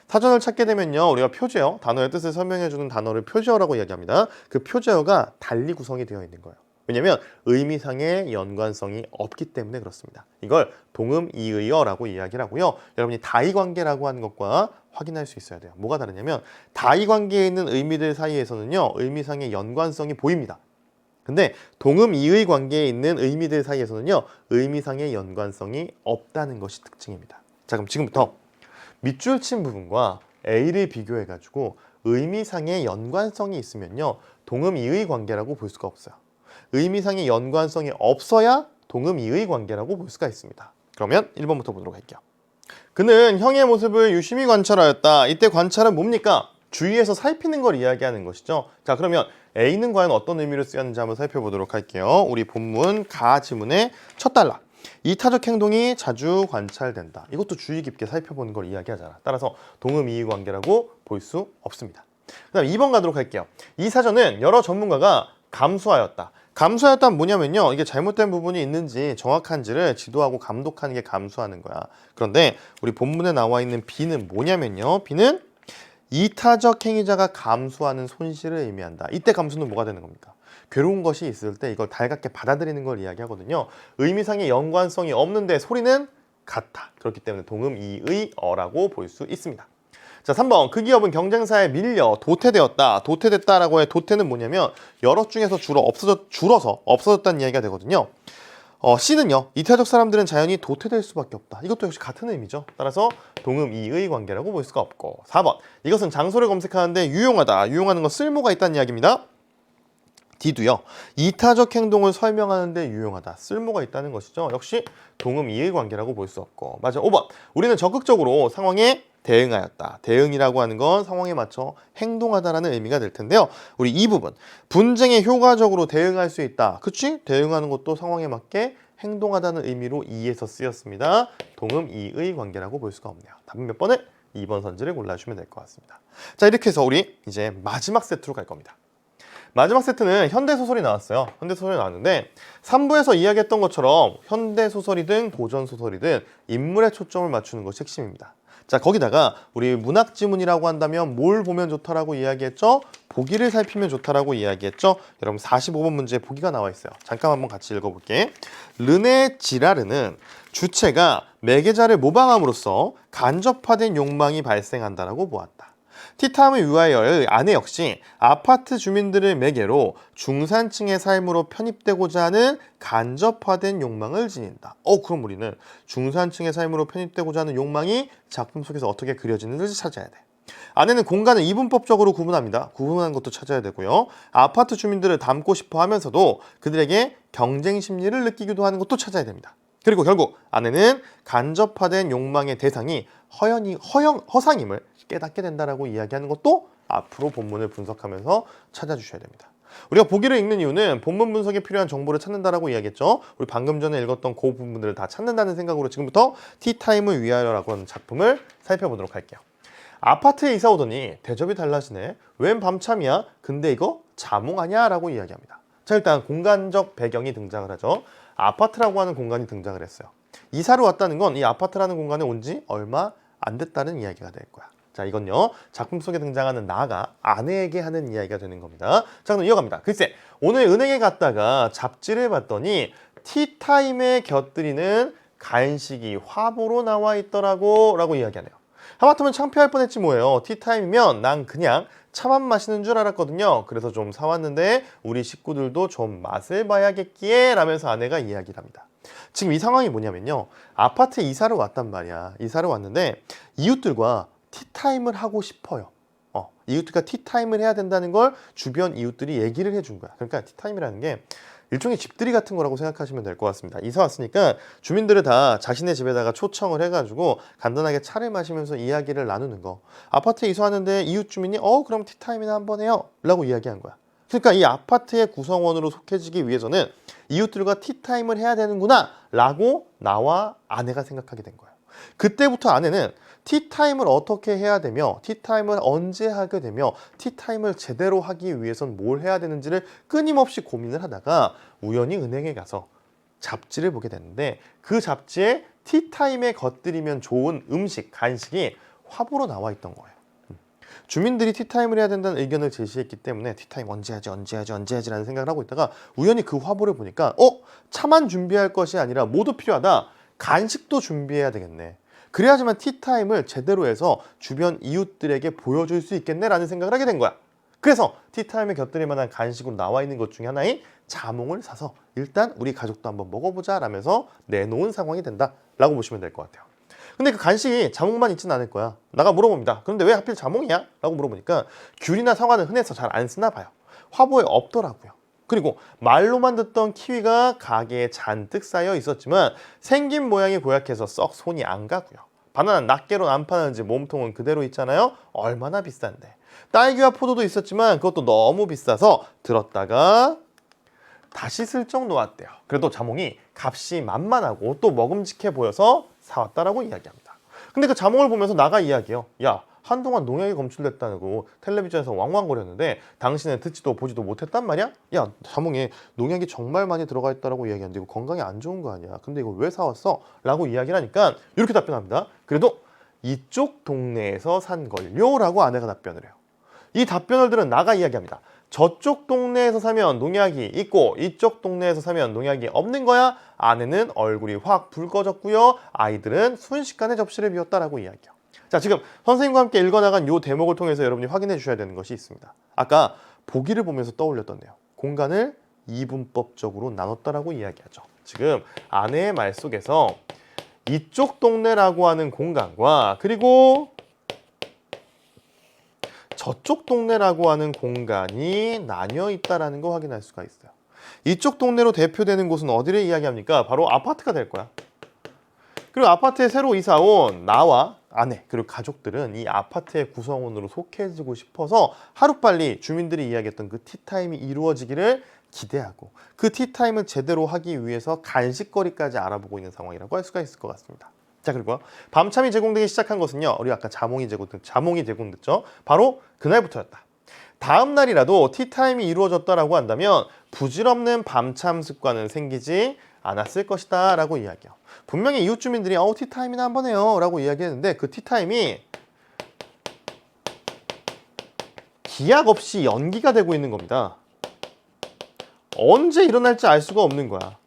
사전을 찾게 되면요. 우리가 표제어, 단어의 뜻을 설명해주는 단어를 표제어라고 이야기합니다. 그 표제어가 달리 구성이 되어 있는 거예요. 왜냐면 의미상의 연관성이 없기 때문에 그렇습니다. 이걸 동음이의어라고 이야기를 하고요. 여러분이 다이관계라고 하는 것과 확인할 수 있어야 돼요. 뭐가 다르냐면 다이관계에 있는 의미들 사이에서는요. 의미상의 연관성이 보입니다. 근데 동음이의 관계에 있는 의미들 사이에서는요. 의미상의 연관성이 없다는 것이 특징입니다. 자, 그럼 지금부터 밑줄 친 부분과 A를 비교해가지고 의미상의 연관성이 있으면요. 동음이의 관계라고 볼 수가 없어요. 의미상의 연관성이 없어야 동음이의 관계라고 볼 수가 있습니다. 그러면 1번부터 보도록 할게요. 그는 형의 모습을 유심히 관찰하였다. 이때 관찰은 뭡니까? 주위에서 살피는 걸 이야기하는 것이죠. 자, 그러면 A는 과연 어떤 의미로 쓰였는지 한번 살펴보도록 할게요. 우리 본문 가 지문의 첫 단락. 이타적 행동이 자주 관찰된다. 이것도 주의 깊게 살펴보는 걸 이야기하잖아. 따라서 동음이의 관계라고 볼 수 없습니다. 그 다음 2번 가도록 할게요. 이 사전은 여러 전문가가 감수하였다. 감수하였다는 뭐냐면요. 이게 잘못된 부분이 있는지 정확한지를 지도하고 감독하는 게 감수하는 거야. 그런데 우리 본문에 나와 있는 B는 뭐냐면요. B는 이타적 행위자가 감수하는 손실을 의미한다. 이때 감수는 뭐가 되는 겁니까? 괴로운 것이 있을 때 이걸 달갑게 받아들이는 걸 이야기하거든요. 의미상의 연관성이 없는데 소리는 같다. 그렇기 때문에 동음이의어라고 볼 수 있습니다. 자, 3번. 그 기업은 경쟁사에 밀려 도태되었다. 도태됐다라고 해. 도태는 뭐냐면 여러 중에서 줄어서 없어졌다는 이야기가 되거든요. C는요. 이타적 사람들은 자연히 도태될 수밖에 없다. 이것도 역시 같은 의미죠. 따라서 동음이의 관계라고 볼 수가 없고. 4번. 이것은 장소를 검색하는데 유용하다. 유용하는 건 쓸모가 있다는 이야기입니다. D도요. 이타적 행동을 설명하는데 유용하다. 쓸모가 있다는 것이죠. 역시 동음이의 관계라고 볼 수 없고. 맞아. 5번. 우리는 적극적으로 상황에 대응하였다. 대응이라고 하는 건 상황에 맞춰 행동하다라는 의미가 될 텐데요. 우리 이 부분. 분쟁에 효과적으로 대응할 수 있다. 그치? 대응하는 것도 상황에 맞게 행동하다는 의미로 이에서 쓰였습니다. 동음 이의 관계라고 볼 수가 없네요. 답은 몇 번을? 2번 선지를 골라주시면 될 것 같습니다. 자, 이렇게 해서 우리 이제 마지막 세트로 갈 겁니다. 마지막 세트는 현대소설이 나왔어요. 현대소설이 나왔는데 3부에서 이야기했던 것처럼 현대소설이든 고전소설이든 인물에 초점을 맞추는 것이 핵심입니다. 자, 거기다가 우리 문학지문이라고 한다면 뭘 보면 좋다라고 이야기했죠? 보기를 살피면 좋다라고 이야기했죠? 여러분 45번 문제에 보기가 나와 있어요. 잠깐 한번 같이 읽어볼게. 르네 지라르는 주체가 매개자를 모방함으로써 간접화된 욕망이 발생한다라고 보았다. 티타임의 유아여의 아내 역시 아파트 주민들을 매개로 중산층의 삶으로 편입되고자 하는 간접화된 욕망을 지닌다. 그럼 우리는 중산층의 삶으로 편입되고자 하는 욕망이 작품 속에서 어떻게 그려지는지 찾아야 돼. 아내는 공간을 이분법적으로 구분합니다. 구분하는 것도 찾아야 되고요. 아파트 주민들을 닮고 싶어 하면서도 그들에게 경쟁 심리를 느끼기도 하는 것도 찾아야 됩니다. 그리고 결국 아내는 간접화된 욕망의 대상이 허상임을 깨닫게 된다라고 이야기하는 것도 앞으로 본문을 분석하면서 찾아주셔야 됩니다. 우리가 보기를 읽는 이유는 본문 분석에 필요한 정보를 찾는다라고 이야기했죠. 우리 방금 전에 읽었던 그 부분들을 다 찾는다는 생각으로 지금부터 티타임을 위하여라고 하는 작품을 살펴보도록 할게요. 아파트에 이사 오더니 대접이 달라지네. 웬 밤참이야? 근데 이거 자몽 아니야? 라고 이야기합니다. 자, 일단 공간적 배경이 등장을 하죠. 아파트라고 하는 공간이 등장을 했어요. 이사를 왔다는 건 이 아파트라는 공간에 온 지 얼마 안 됐다는 이야기가 될 거야. 자, 이건요 작품 속에 등장하는 나가 아내에게 하는 이야기가 되는 겁니다. 자, 그럼 이어갑니다. 글쎄, 오늘 은행에 갔다가 잡지를 봤더니 티타임에 곁들이는 간식이 화보로 나와 있더라고 라고 이야기하네요. 하마터면 창피할 뻔했지 뭐예요. 티타임이면 난 그냥 차만 마시는 줄 알았거든요. 그래서 좀 사왔는데 우리 식구들도 좀 맛을 봐야겠기에 라면서 아내가 이야기를 합니다. 지금 이 상황이 뭐냐면요, 아파트에 이사를 왔단 말이야. 이사를 왔는데 이웃들과 티타임을 하고 싶어요. 이웃들과 티타임을 해야 된다는 걸 주변 이웃들이 얘기를 해준 거야. 그러니까 티타임이라는 게 일종의 집들이 같은 거라고 생각하시면 될 것 같습니다. 이사 왔으니까 주민들을 다 자신의 집에다가 초청을 해가지고 간단하게 차를 마시면서 이야기를 나누는 거. 아파트에 이사 왔는데 이웃 주민이 그럼 티타임이나 한번 해요 라고 이야기한 거야. 그러니까 이 아파트의 구성원으로 속해지기 위해서는 이웃들과 티타임을 해야 되는구나 라고 나와 아내가 생각하게 된 거예요. 그때부터 아내는 티타임을 어떻게 해야 되며 티타임을 언제 하게 되며 티타임을 제대로 하기 위해선 뭘 해야 되는지를 끊임없이 고민을 하다가 우연히 은행에 가서 잡지를 보게 됐는데 그 잡지에 티타임에 곁들이면 좋은 음식, 간식이 화보로 나와 있던 거예요. 주민들이 티타임을 해야 된다는 의견을 제시했기 때문에 티타임 언제 하지 라는 생각을 하고 있다가 우연히 그 화보를 보니까 차만 준비할 것이 아니라 모두 필요하다. 간식도 준비해야 되겠네. 그래야지만 티타임을 제대로 해서 주변 이웃들에게 보여줄 수 있겠네 라는 생각을 하게 된 거야. 그래서 티타임에 곁들일 만한 간식으로 나와 있는 것 중에 하나인 자몽을 사서 일단 우리 가족도 한번 먹어보자 라면서 내놓은 상황이 된다 라고 보시면 될 것 같아요. 근데 그 간식이 자몽만 있지는 않을 거야. 나가 물어봅니다. 그런데 왜 하필 자몽이야? 라고 물어보니까 귤이나 사과는 흔해서 잘 안 쓰나 봐요. 화보에 없더라고요. 그리고 말로만 듣던 키위가 가게에 잔뜩 쌓여 있었지만 생긴 모양이 고약해서 썩 손이 안 가고요. 바나나는 낱개로 안 파는지 몸통은 그대로 있잖아요. 얼마나 비싼데. 딸기와 포도도 있었지만 그것도 너무 비싸서 들었다가 다시 슬쩍 놓았대요. 그래도 자몽이 값이 만만하고 또 먹음직해 보여서 사왔다라고 이야기합니다. 근데 그 자몽을 보면서 나가 이야기해요. 야, 한동안 농약이 검출됐다고 텔레비전에서 왕왕거렸는데 당신은 듣지도 보지도 못했단 말이야? 야, 자몽에 농약이 정말 많이 들어가 있다라고 이야기하는데 이거 건강에 안 좋은 거 아니야? 근데 이걸 왜 사왔어? 라고 이야기를 하니까 이렇게 답변합니다. 그래도 이쪽 동네에서 산 걸요? 라고 아내가 답변을 해요. 이 답변을 들은 나가 이야기합니다. 저쪽 동네에서 사면 농약이 있고 이쪽 동네에서 사면 농약이 없는 거야? 아내는 얼굴이 확 붉어졌고요. 아이들은 순식간에 접시를 비웠다라고 이야기해요. 자, 지금 선생님과 함께 읽어나간 이 대목을 통해서 여러분이 확인해 주셔야 되는 것이 있습니다. 아까 보기를 보면서 떠올렸던 내용. 공간을 이분법적으로 나눴다라고 이야기하죠. 지금 아내의 말 속에서 이쪽 동네라고 하는 공간과 그리고 저쪽 동네라고 하는 공간이 나뉘어 있다는 거 확인할 수가 있어요. 이쪽 동네로 대표되는 곳은 어디를 이야기합니까? 바로 아파트가 될 거야. 그리고 아파트에 새로 이사 온 나와 아내 그리고 가족들은 이 아파트의 구성원으로 속해지고 싶어서 하루빨리 주민들이 이야기했던 그 티타임이 이루어지기를 기대하고 그 티타임을 제대로 하기 위해서 간식거리까지 알아보고 있는 상황이라고 할 수가 있을 것 같습니다. 자, 그리고 밤참이 제공되기 시작한 것은요, 우리 아까 자몽이 제공됐죠. 바로 그날부터였다. 다음 날이라도 티타임이 이루어졌다라고 한다면 부질없는 밤참 습관은 생기지 않았을 것이다 라고 이야기해요. 분명히 이웃 주민들이 티타임이나 한번 해요 라고 이야기했는데 그 티타임이 기약 없이 연기가 되고 있는 겁니다. 언제 일어날지 알 수가 없는 거야.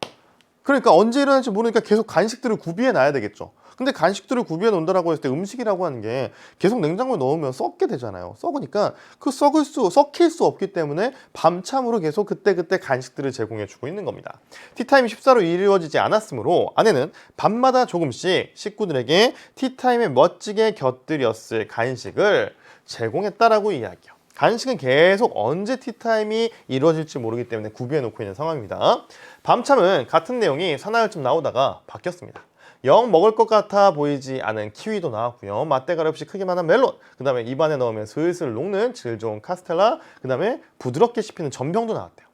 그러니까 언제 일어날지 모르니까 계속 간식들을 구비해 놔야 되겠죠. 근데 간식들을 구비해 놓는다라고 했을 때 음식이라고 하는 게 계속 냉장고에 넣으면 썩게 되잖아요. 썩으니까 그 썩힐 수 없기 때문에 밤참으로 계속 그때그때 간식들을 제공해 주고 있는 겁니다. 티타임이 쉽사로 이루어지지 않았으므로 아내는 밤마다 조금씩 식구들에게 티타임에 멋지게 곁들였을 간식을 제공했다라고 이야기해요. 간식은 계속 언제 티타임이 이루어질지 모르기 때문에 구비해 놓고 있는 상황입니다. 밤참은 같은 내용이 사나흘쯤 나오다가 바뀌었습니다. 영 먹을 것 같아 보이지 않은 키위도 나왔고요. 맛대가리 없이 크기만 한 멜론, 그 다음에 입안에 넣으면 슬슬 녹는 질 좋은 카스텔라, 그 다음에 부드럽게 씹히는 전병도 나왔대요.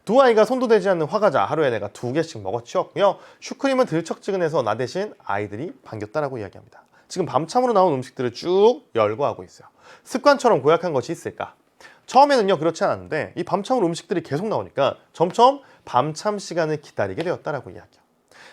두 아이가 손도 대지 않는 화과자 하루에 내가 2개씩 먹어치웠고요. 슈크림은 들척지근해서 나 대신 아이들이 반겼다라고 이야기합니다. 지금 밤참으로 나온 음식들을 쭉 열거하고 있어요. 습관처럼 고약한 것이 있을까? 처음에는요 그렇지 않았는데 이 밤참으로 음식들이 계속 나오니까 점점 밤참 시간을 기다리게 되었다라고 이야기해요.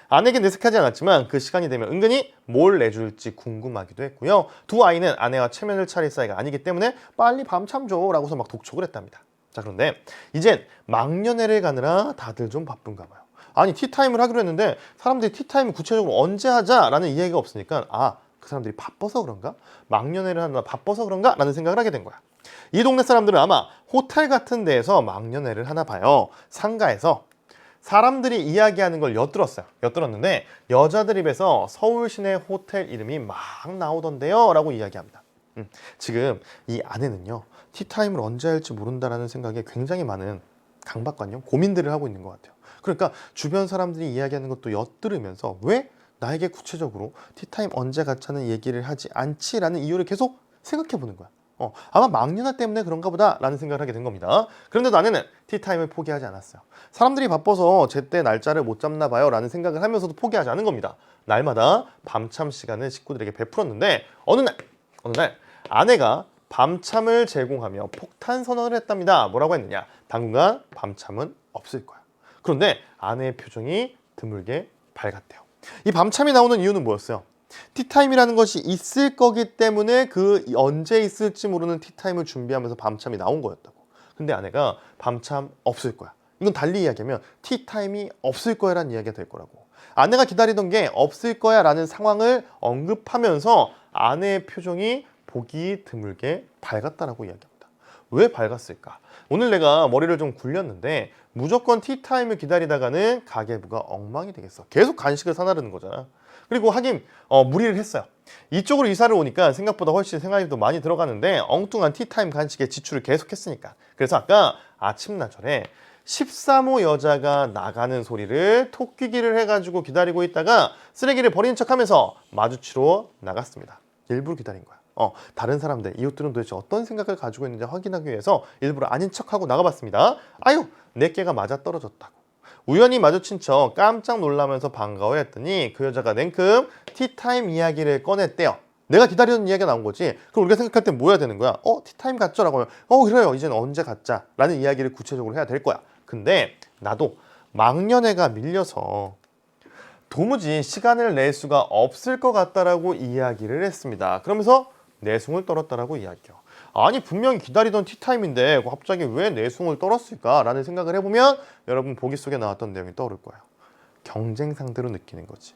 아내에게 내색하지 않았지만 그 시간이 되면 은근히 뭘 내줄지 궁금하기도 했고요. 두 아이는 아내와 체면을 차릴 사이가 아니기 때문에 빨리 밤참 줘 라고서 막 독촉을 했답니다. 자, 그런데 이젠 막년회를 가느라 다들 좀 바쁜가 봐요. 아니 티타임을 하기로 했는데 사람들이 티타임을 구체적으로 언제 하자라는 이야기가 없으니까 그 사람들이 바빠서 그런가? 막년회를 하느라 바빠서 그런가? 라는 생각을 하게 된 거야. 이 동네 사람들은 아마 호텔 같은 데에서 막년회를 하나 봐요. 상가에서 사람들이 이야기하는 걸 엿들었는데 여자들 입에서 서울 시내 호텔 이름이 막 나오던데요 라고 이야기합니다. 지금 이 아내는요 티타임을 언제 할지 모른다라는 생각에 굉장히 많은 강박관념, 고민들을 하고 있는 것 같아요. 그러니까 주변 사람들이 이야기하는 것도 엿들으면서 왜 나에게 구체적으로 티타임 언제 갖자는 얘기를 하지 않지라는 이유를 계속 생각해 보는 거야. 아마 막년화 때문에 그런가 보다 라는 생각을 하게 된 겁니다. 그런데도 아내는 티타임을 포기하지 않았어요. 사람들이 바빠서 제때 날짜를 못 잡나 봐요 라는 생각을 하면서도 포기하지 않은 겁니다. 날마다 밤참 시간을 식구들에게 베풀었는데 어느 날 아내가 밤참을 제공하며 폭탄 선언을 했답니다. 뭐라고 했느냐? 당분간 밤참은 없을 거야. 그런데 아내의 표정이 드물게 밝았대요. 이 밤참이 나오는 이유는 뭐였어요? 티타임이라는 것이 있을 거기 때문에 그 언제 있을지 모르는 티타임을 준비하면서 밤참이 나온 거였다고. 근데 아내가 밤참 없을 거야. 이건 달리 이야기하면 티타임이 없을 거야 라는 이야기가 될 거라고. 아내가 기다리던 게 없을 거야 라는 상황을 언급하면서 아내의 표정이 보기 드물게 밝았다라고 이야기합니다. 왜 밝았을까? 오늘 내가 머리를 좀 굴렸는데 무조건 티타임을 기다리다가는 가계부가 엉망이 되겠어. 계속 간식을 사나르는 거잖아. 그리고 하긴 무리를 했어요. 이쪽으로 이사를 오니까 생각보다 훨씬 생활비 도 많이 들어가는데 엉뚱한 티타임 간식에 지출을 계속했으니까. 그래서 아까 아침나절에 13호 여자가 나가는 소리를 토끼기를 해가지고 기다리고 있다가 쓰레기를 버리는 척하면서 마주치러 나갔습니다. 일부러 기다린 거야. 다른 사람들, 이웃들은 도대체 어떤 생각을 가지고 있는지 확인하기 위해서 일부러 아닌 척하고 나가봤습니다. 아유, 내 깨가 맞아떨어졌다고. 우연히 마주친 척 깜짝 놀라면서 반가워했더니 그 여자가 냉큼 티타임 이야기를 꺼냈대요. 내가 기다리던 이야기가 나온 거지. 그럼 우리가 생각할 때 뭐 해야 되는 거야? 티타임 갖죠? 라고 하면 그래요. 이제는 언제 갖자? 라는 이야기를 구체적으로 해야 될 거야. 근데 나도 막년회가 밀려서 도무지 시간을 낼 수가 없을 것 같다라고 이야기를 했습니다. 그러면서 내숭을 떨었다라고 이야기해요. 아니 분명히 기다리던 티타임인데 갑자기 왜 내숭을 떨었을까라는 생각을 해보면 여러분 보기 속에 나왔던 내용이 떠오를 거예요. 경쟁 상대로 느끼는 거지.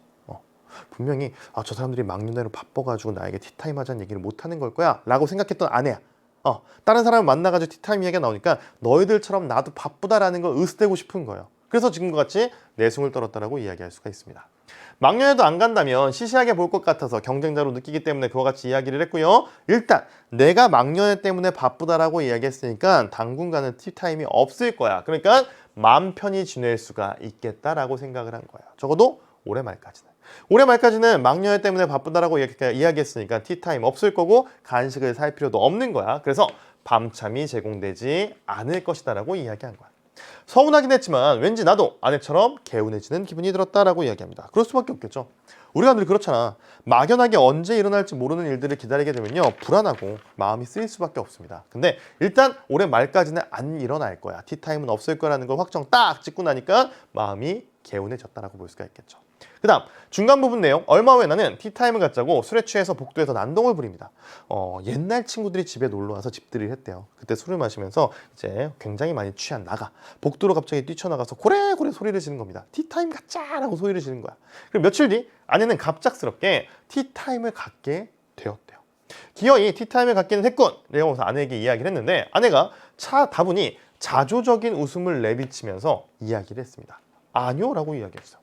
분명히 저 사람들이 막년회로 바빠가지고 나에게 티타임 하자는 얘기를 못하는 걸 거야 라고 생각했던 아내야. 다른 사람을 만나가지고 티타임 얘기가 나오니까 너희들처럼 나도 바쁘다라는 걸 으스대고 싶은 거예요. 그래서 지금과 같이 내숭을 떨었다라고 이야기할 수가 있습니다. 막년회도 안 간다면 시시하게 볼 것 같아서 경쟁자로 느끼기 때문에 그와 같이 이야기를 했고요. 일단 내가 막년회 때문에 바쁘다라고 이야기했으니까 당분간은 티타임이 없을 거야. 그러니까 마음 편히 지낼 수가 있겠다라고 생각을 한 거야. 적어도 올해 말까지는. 올해 말까지는 막년회 때문에 바쁘다라고 이야기했으니까 티타임 없을 거고 간식을 살 필요도 없는 거야. 그래서 밤참이 제공되지 않을 것이다라고 이야기한 거야. 서운하긴 했지만 왠지 나도 아내처럼 개운해지는 기분이 들었다라고 이야기합니다. 그럴 수밖에 없겠죠. 우리가 늘 그렇잖아. 막연하게 언제 일어날지 모르는 일들을 기다리게 되면요, 불안하고 마음이 쓰일 수밖에 없습니다. 근데 일단 올해 말까지는 안 일어날 거야, 티타임은 없을 거라는 걸 확정 딱 짓고 나니까 마음이 개운해졌다라고 볼 수가 있겠죠. 그 다음 중간 부분 내용. 얼마 후에 나는 티타임을 갖자고 술에 취해서 복도에서 난동을 부립니다. 옛날 친구들이 집에 놀러와서 집들이를 했대요. 그때 술을 마시면서 이제 굉장히 많이 취한 나가 복도로 갑자기 뛰쳐나가서 고래고래 소리를 지르는 겁니다. 티타임 갖자라고 소리를 지르는 거야. 그리고 며칠 뒤 아내는 갑작스럽게 티타임을 갖게 되었대요. 기어이 티타임을 갖기는 했군 라고 아내에게 이야기를 했는데, 아내가 다분히 자조적인 웃음을 내비치면서 이야기를 했습니다. 아니요 라고 이야기했어요.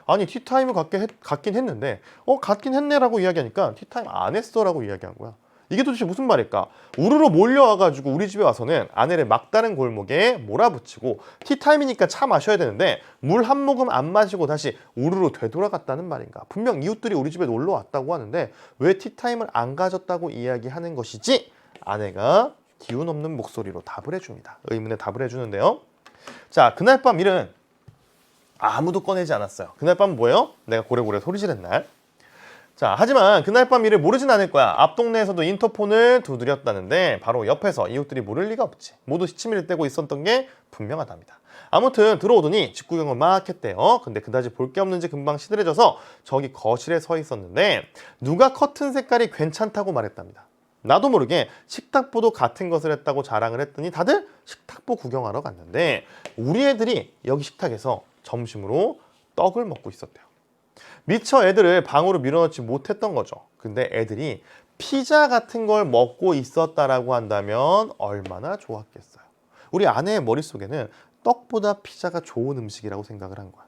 아니, 티타임을 갖긴 했는데 갖긴 했네라고 이야기하니까 티타임 안 했어라고 이야기한 거야. 이게 도대체 무슨 말일까? 우르르 몰려와가지고 우리 집에 와서는 아내를 막다른 골목에 몰아붙이고 티타임이니까 차 마셔야 되는데 물 한 모금 안 마시고 다시 우르르 되돌아갔다는 말인가? 분명 이웃들이 우리 집에 놀러 왔다고 하는데 왜 티타임을 안 가졌다고 이야기하는 것이지? 아내가 기운 없는 목소리로 답을 해줍니다. 의문의 답을 해주는데요. 자, 그날 밤 일은 아무도 꺼내지 않았어요. 그날 밤 뭐예요? 내가 고래고래 소리 지른 날. 자, 하지만 그날 밤 일을 모르진 않을 거야. 앞 동네에서도 인터폰을 두드렸다는데 바로 옆에서 이웃들이 모를 리가 없지. 모두 시치미를 떼고 있었던 게 분명하답니다. 아무튼 들어오더니 집 구경을 막 했대요. 근데 그다지 볼 게 없는지 금방 시들해져서 저기 거실에 서 있었는데 누가 커튼 색깔이 괜찮다고 말했답니다. 나도 모르게 식탁보도 같은 것을 했다고 자랑을 했더니 다들 식탁보 구경하러 갔는데 우리 애들이 여기 식탁에서 점심으로 떡을 먹고 있었대요. 미처 애들을 방으로 밀어넣지 못했던 거죠. 근데 애들이 피자 같은 걸 먹고 있었다라고 한다면 얼마나 좋았겠어요. 우리 아내의 머릿속에는 떡보다 피자가 좋은 음식이라고 생각을 한 거야.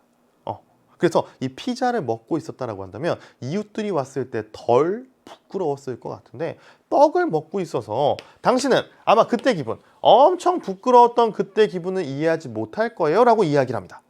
그래서 이 피자를 먹고 있었다라고 한다면 이웃들이 왔을 때 덜 부끄러웠을 것 같은데 떡을 먹고 있어서 당신은 아마 그때 기분, 엄청 부끄러웠던 그때 기분을 이해하지 못할 거예요 라고 이야기를 합니다.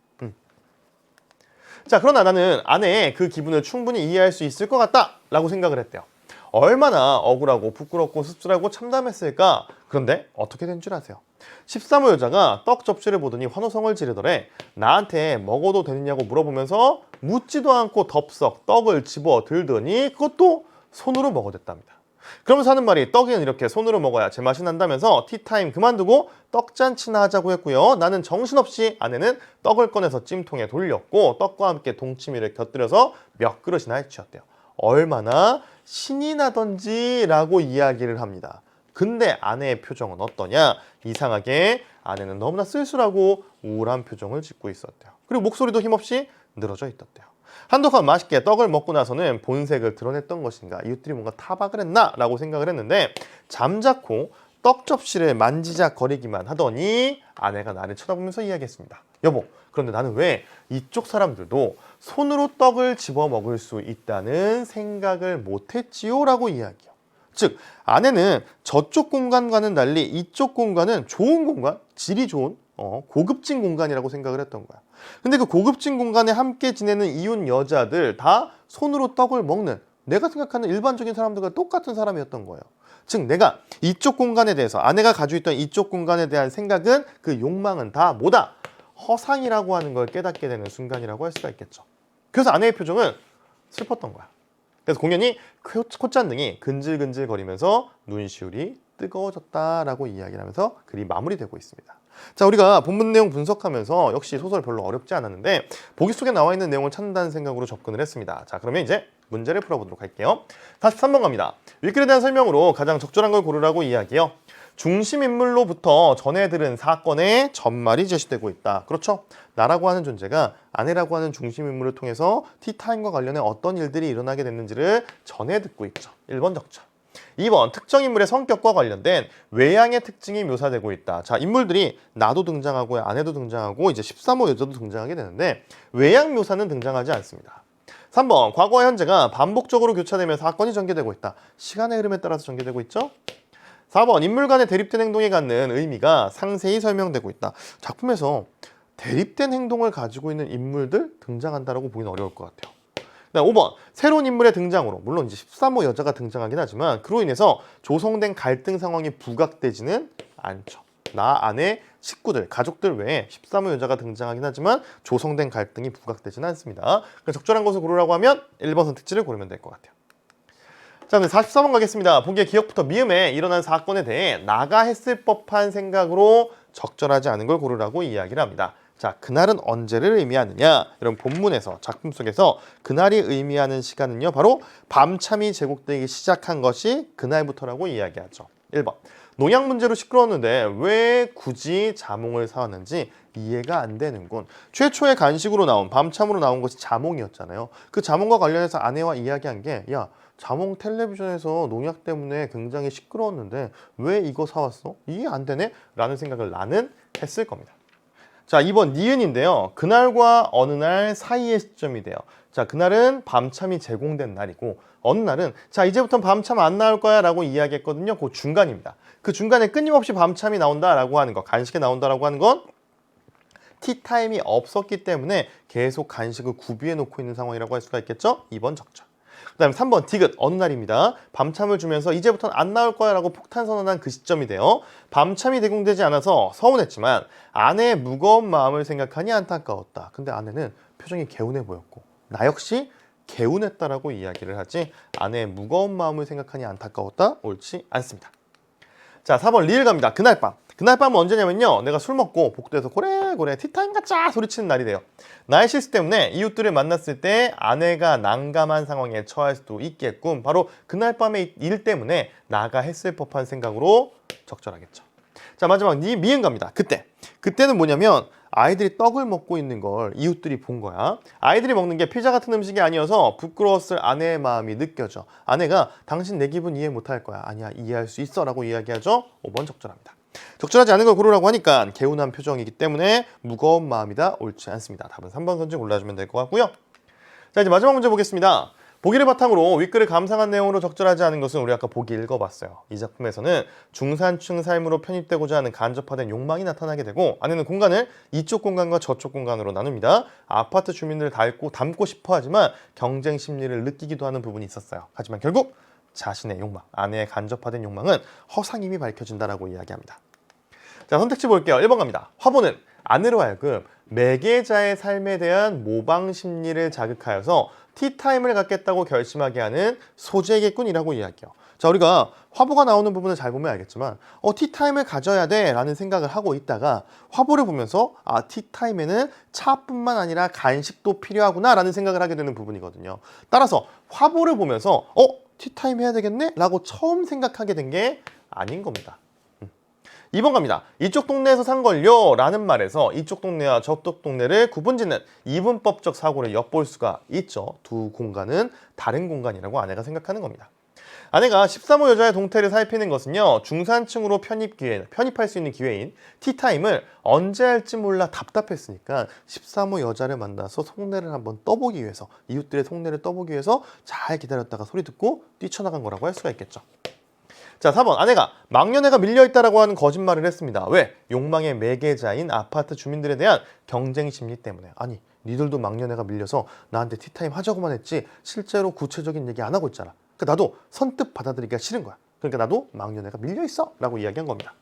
자, 그러나 나는 아내의 그 기분을 충분히 이해할 수 있을 것 같다 라고 생각을 했대요. 얼마나 억울하고 부끄럽고 씁쓸하고 참담했을까. 그런데 어떻게 된 줄 아세요? 13호 여자가 떡 접시를 보더니 환호성을 지르더래. 나한테 먹어도 되느냐고 물어보면서 묻지도 않고 덥석 떡을 집어 들더니 그것도 손으로 먹어댔답니다. 그러면서 하는 말이, 떡은 이렇게 손으로 먹어야 제맛이 난다면서 티타임 그만두고 떡잔치나 하자고 했고요. 나는 정신없이 아내는 떡을 꺼내서 찜통에 돌렸고 떡과 함께 동치미를 곁들여서 몇 그릇이나 해치웠대요. 얼마나 신이 나던지 라고 이야기를 합니다. 근데 아내의 표정은 어떠냐? 이상하게 아내는 너무나 쓸쓸하고 우울한 표정을 짓고 있었대요. 그리고 목소리도 힘없이 늘어져 있었대요. 한두 번 맛있게 떡을 먹고 나서는 본색을 드러냈던 것인가, 이웃들이 뭔가 타박을 했나 라고 생각을 했는데 잠자코 떡 접시를 만지작거리기만 하더니 아내가 나를 쳐다보면서 이야기했습니다. 여보, 그런데 나는 왜 이쪽 사람들도 손으로 떡을 집어 먹을 수 있다는 생각을 못했지요? 라고 이야기해요. 즉, 아내는 저쪽 공간과는 달리 이쪽 공간은 좋은 공간, 질이 좋은 고급진 공간이라고 생각을 했던 거야. 근데 그 고급진 공간에 함께 지내는 이웃 여자들 다 손으로 떡을 먹는, 내가 생각하는 일반적인 사람들과 똑같은 사람이었던 거예요. 즉, 내가 이쪽 공간에 대해서, 아내가 가지고 있던 이쪽 공간에 대한 생각은, 그 욕망은 다 뭐다? 허상이라고 하는 걸 깨닫게 되는 순간이라고 할 수가 있겠죠. 그래서 아내의 표정은 슬펐던 거야. 그래서 공연히 콧잔등이 근질근질 거리면서 눈시울이 뜨거워졌다라고 이야기를 하면서 글이 마무리되고 있습니다. 자, 우리가 본문 내용 분석하면서 역시 소설 별로 어렵지 않았는데 보기 속에 나와 있는 내용을 찾는다는 생각으로 접근을 했습니다. 자, 그러면 이제 문제를 풀어보도록 할게요. 43번 갑니다. 윗글에 대한 설명으로 가장 적절한 걸 고르라고 이야기해요. 중심 인물로부터 전해 들은 사건의 전말이 제시되고 있다. 그렇죠? 나라고 하는 존재가 아내라고 하는 중심 인물을 통해서 티타임과 관련해 어떤 일들이 일어나게 됐는지를 전해 듣고 있죠. 1번 적절. 2번 특정 인물의 성격과 관련된 외양의 특징이 묘사되고 있다. 자, 인물들이 나도 등장하고 아내도 등장하고 이제 13호 여자도 등장하게 되는데 외양 묘사는 등장하지 않습니다. 3번 과거와 현재가 반복적으로 교차되며 사건이 전개되고 있다. 시간의 흐름에 따라서 전개되고 있죠. 4번 인물 간의 대립된 행동에 갖는 의미가 상세히 설명되고 있다. 작품에서 대립된 행동을 가지고 있는 인물들 등장한다라고 보기는 어려울 것 같아요. 5번 새로운 인물의 등장으로, 물론 이제 13호 여자가 등장하긴 하지만 그로 인해서 조성된 갈등 상황이 부각되지는 않죠. 나 안에 식구들, 가족들 외에 13호 여자가 등장하긴 하지만 조성된 갈등이 부각되지는 않습니다. 그래서 적절한 것을 고르라고 하면 1번 선택지를 고르면 될 것 같아요. 자, 그럼 44번 가겠습니다. 보기에 기억부터 미음에 일어난 사건에 대해 나가 했을 법한 생각으로 적절하지 않은 걸 고르라고 이야기를 합니다. 자, 그날은 언제를 의미하느냐? 이런 본문에서 작품 속에서 그날이 의미하는 시간은요, 바로 밤참이 제공되기 시작한 것이 그날부터라고 이야기하죠. 1번. 농약 문제로 시끄러웠는데 왜 굳이 자몽을 사왔는지 이해가 안 되는군. 최초의 간식으로 나온 밤참으로 나온 것이 자몽이었잖아요. 그 자몽과 관련해서 아내와 이야기한 게 야, 자몽 텔레비전에서 농약 때문에 굉장히 시끄러웠는데 왜 이거 사왔어? 이해 안 되네? 라는 생각을 나는 했을 겁니다. 자, 2번 니은인데요. 그날과 어느 날 사이의 시점이 돼요. 자, 그날은 밤참이 제공된 날이고 어느 날은 자, 이제부터는 밤참 안 나올 거야 라고 이야기했거든요. 그 중간입니다. 그 중간에 끊임없이 밤참이 나온다라고 하는 거, 간식이 나온다라고 하는 건 티타임이 없었기 때문에 계속 간식을 구비해 놓고 있는 상황이라고 할 수가 있겠죠? 2번 적절. 그 다음에 3번 디귿 어느 날입니다. 밤참을 주면서 이제부터는 안 나올 거야 라고 폭탄 선언한 그 시점이 돼요. 밤참이 제공되지 않아서 서운했지만 아내의 무거운 마음을 생각하니 안타까웠다. 근데 아내는 표정이 개운해 보였고 나 역시 개운했다라고 이야기를 하지 아내의 무거운 마음을 생각하니 안타까웠다? 옳지 않습니다. 자, 4번 리을 갑니다. 그날 밤. 그날 밤은 언제냐면요. 내가 술 먹고 복도에서 고래고래 티타임 가자 소리치는 날이 돼요. 나의 실수 때문에 이웃들을 만났을 때 아내가 난감한 상황에 처할 수도 있겠군. 바로 그날 밤의 일 때문에 나가 했을 법한 생각으로 적절하겠죠. 자, 마지막 미음 갑니다. 그때는 뭐냐면 아이들이 떡을 먹고 있는 걸 이웃들이 본 거야. 아이들이 먹는 게 피자 같은 음식이 아니어서 부끄러웠을 아내의 마음이 느껴져. 아내가 당신 내 기분 이해 못할 거야. 아니야, 이해할 수 있어 라고 이야기하죠. 5번 적절합니다. 적절하지 않은 걸 고르라고 하니까 개운한 표정이기 때문에 무거운 마음이다. 옳지 않습니다. 답은 3번 선지 골라주면 될 것 같고요. 자, 이제 마지막 문제 보겠습니다. 보기를 바탕으로 윗글을 감상한 내용으로 적절하지 않은 것은 우리 아까 보기 읽어봤어요. 이 작품에서는 중산층 삶으로 편입되고자 하는 간접화된 욕망이 나타나게 되고 아내는 공간을 이쪽 공간과 저쪽 공간으로 나눕니다. 아파트 주민들을 닮고 싶어 하지만 경쟁 심리를 느끼기도 하는 부분이 있었어요. 하지만 결국 자신의 욕망, 아내의 간접화된 욕망은 허상임이 밝혀진다라고 이야기합니다. 자, 선택지 볼게요. 1번 갑니다. 화보는 아내로 하여금 매개자의 삶에 대한 모방 심리를 자극하여서 티타임을 갖겠다고 결심하게 하는 소재겠군이라고 이야기해요. 자, 우리가 화보가 나오는 부분을 잘 보면 알겠지만 티타임을 가져야 돼 라는 생각을 하고 있다가 화보를 보면서 티타임에는 차뿐만 아니라 간식도 필요하구나 라는 생각을 하게 되는 부분이거든요. 따라서 화보를 보면서 티타임 해야 되겠네? 라고 처음 생각하게 된 게 아닌 겁니다. 2번 갑니다. 이쪽 동네에서 산 걸요 라는 말에서 이쪽 동네와 저쪽 동네를 구분짓는 이분법적 사고를 엿볼 수가 있죠. 두 공간은 다른 공간이라고 아내가 생각하는 겁니다. 아내가 13호 여자의 동태를 살피는 것은요. 중산층으로 편입할 수 있는 기회인 티타임을 언제 할지 몰라 답답했으니까 13호 여자를 만나서 속내를 한번 떠보기 위해서 이웃들의 속내를 떠보기 위해서 잘 기다렸다가 소리 듣고 뛰쳐나간 거라고 할 수가 있겠죠. 자, 4번 아내가 망년회가 밀려있다라고 하는 거짓말을 했습니다. 왜? 욕망의 매개자인 아파트 주민들에 대한 경쟁 심리 때문에. 아니, 니들도 망년회가 밀려서 나한테 티타임 하자고만 했지 실제로 구체적인 얘기 안 하고 있잖아. 그러니까 나도 선뜻 받아들이기가 싫은 거야. 그러니까 나도 망년회가 밀려있어 라고 이야기한 겁니다.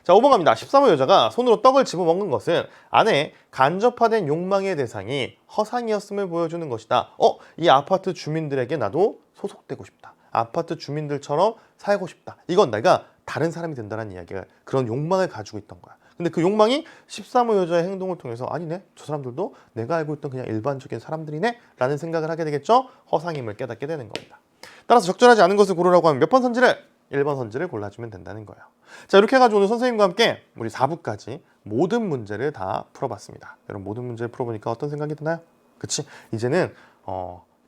자, 5번 갑니다. 13호 여자가 손으로 떡을 집어먹는 것은 아내의 간접화된 욕망의 대상이 허상이었음을 보여주는 것이다. 이 아파트 주민들에게 나도 소속되고 싶다. 아파트 주민들처럼 살고 싶다. 이건 내가 다른 사람이 된다는 이야기가 그런 욕망을 가지고 있던 거야. 근데 그 욕망이 13호 여자의 행동을 통해서 아니네, 저 사람들도 내가 알고 있던 그냥 일반적인 사람들이네 라는 생각을 하게 되겠죠. 허상임을 깨닫게 되는 겁니다. 따라서 적절하지 않은 것을 고르라고 하면 몇 번 선지를? 1번 선지를 골라주면 된다는 거예요. 자, 이렇게 해가지고 오늘 선생님과 함께 우리 4부까지 모든 문제를 다 풀어봤습니다. 여러분 모든 문제를 풀어보니까 어떤 생각이 드나요? 그치? 이제는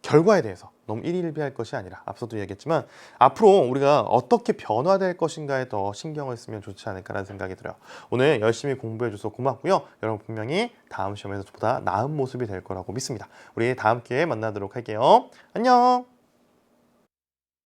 결과에 대해서 너무 일희일비할 것이 아니라 앞서도 얘기했지만 앞으로 우리가 어떻게 변화될 것인가에 더 신경을 쓰면 좋지 않을까라는 생각이 들어요. 오늘 열심히 공부해줘서 고맙고요. 여러분 분명히 다음 시험에서 보다 나은 모습이 될 거라고 믿습니다. 우리 다음 기회에 만나도록 할게요. 안녕.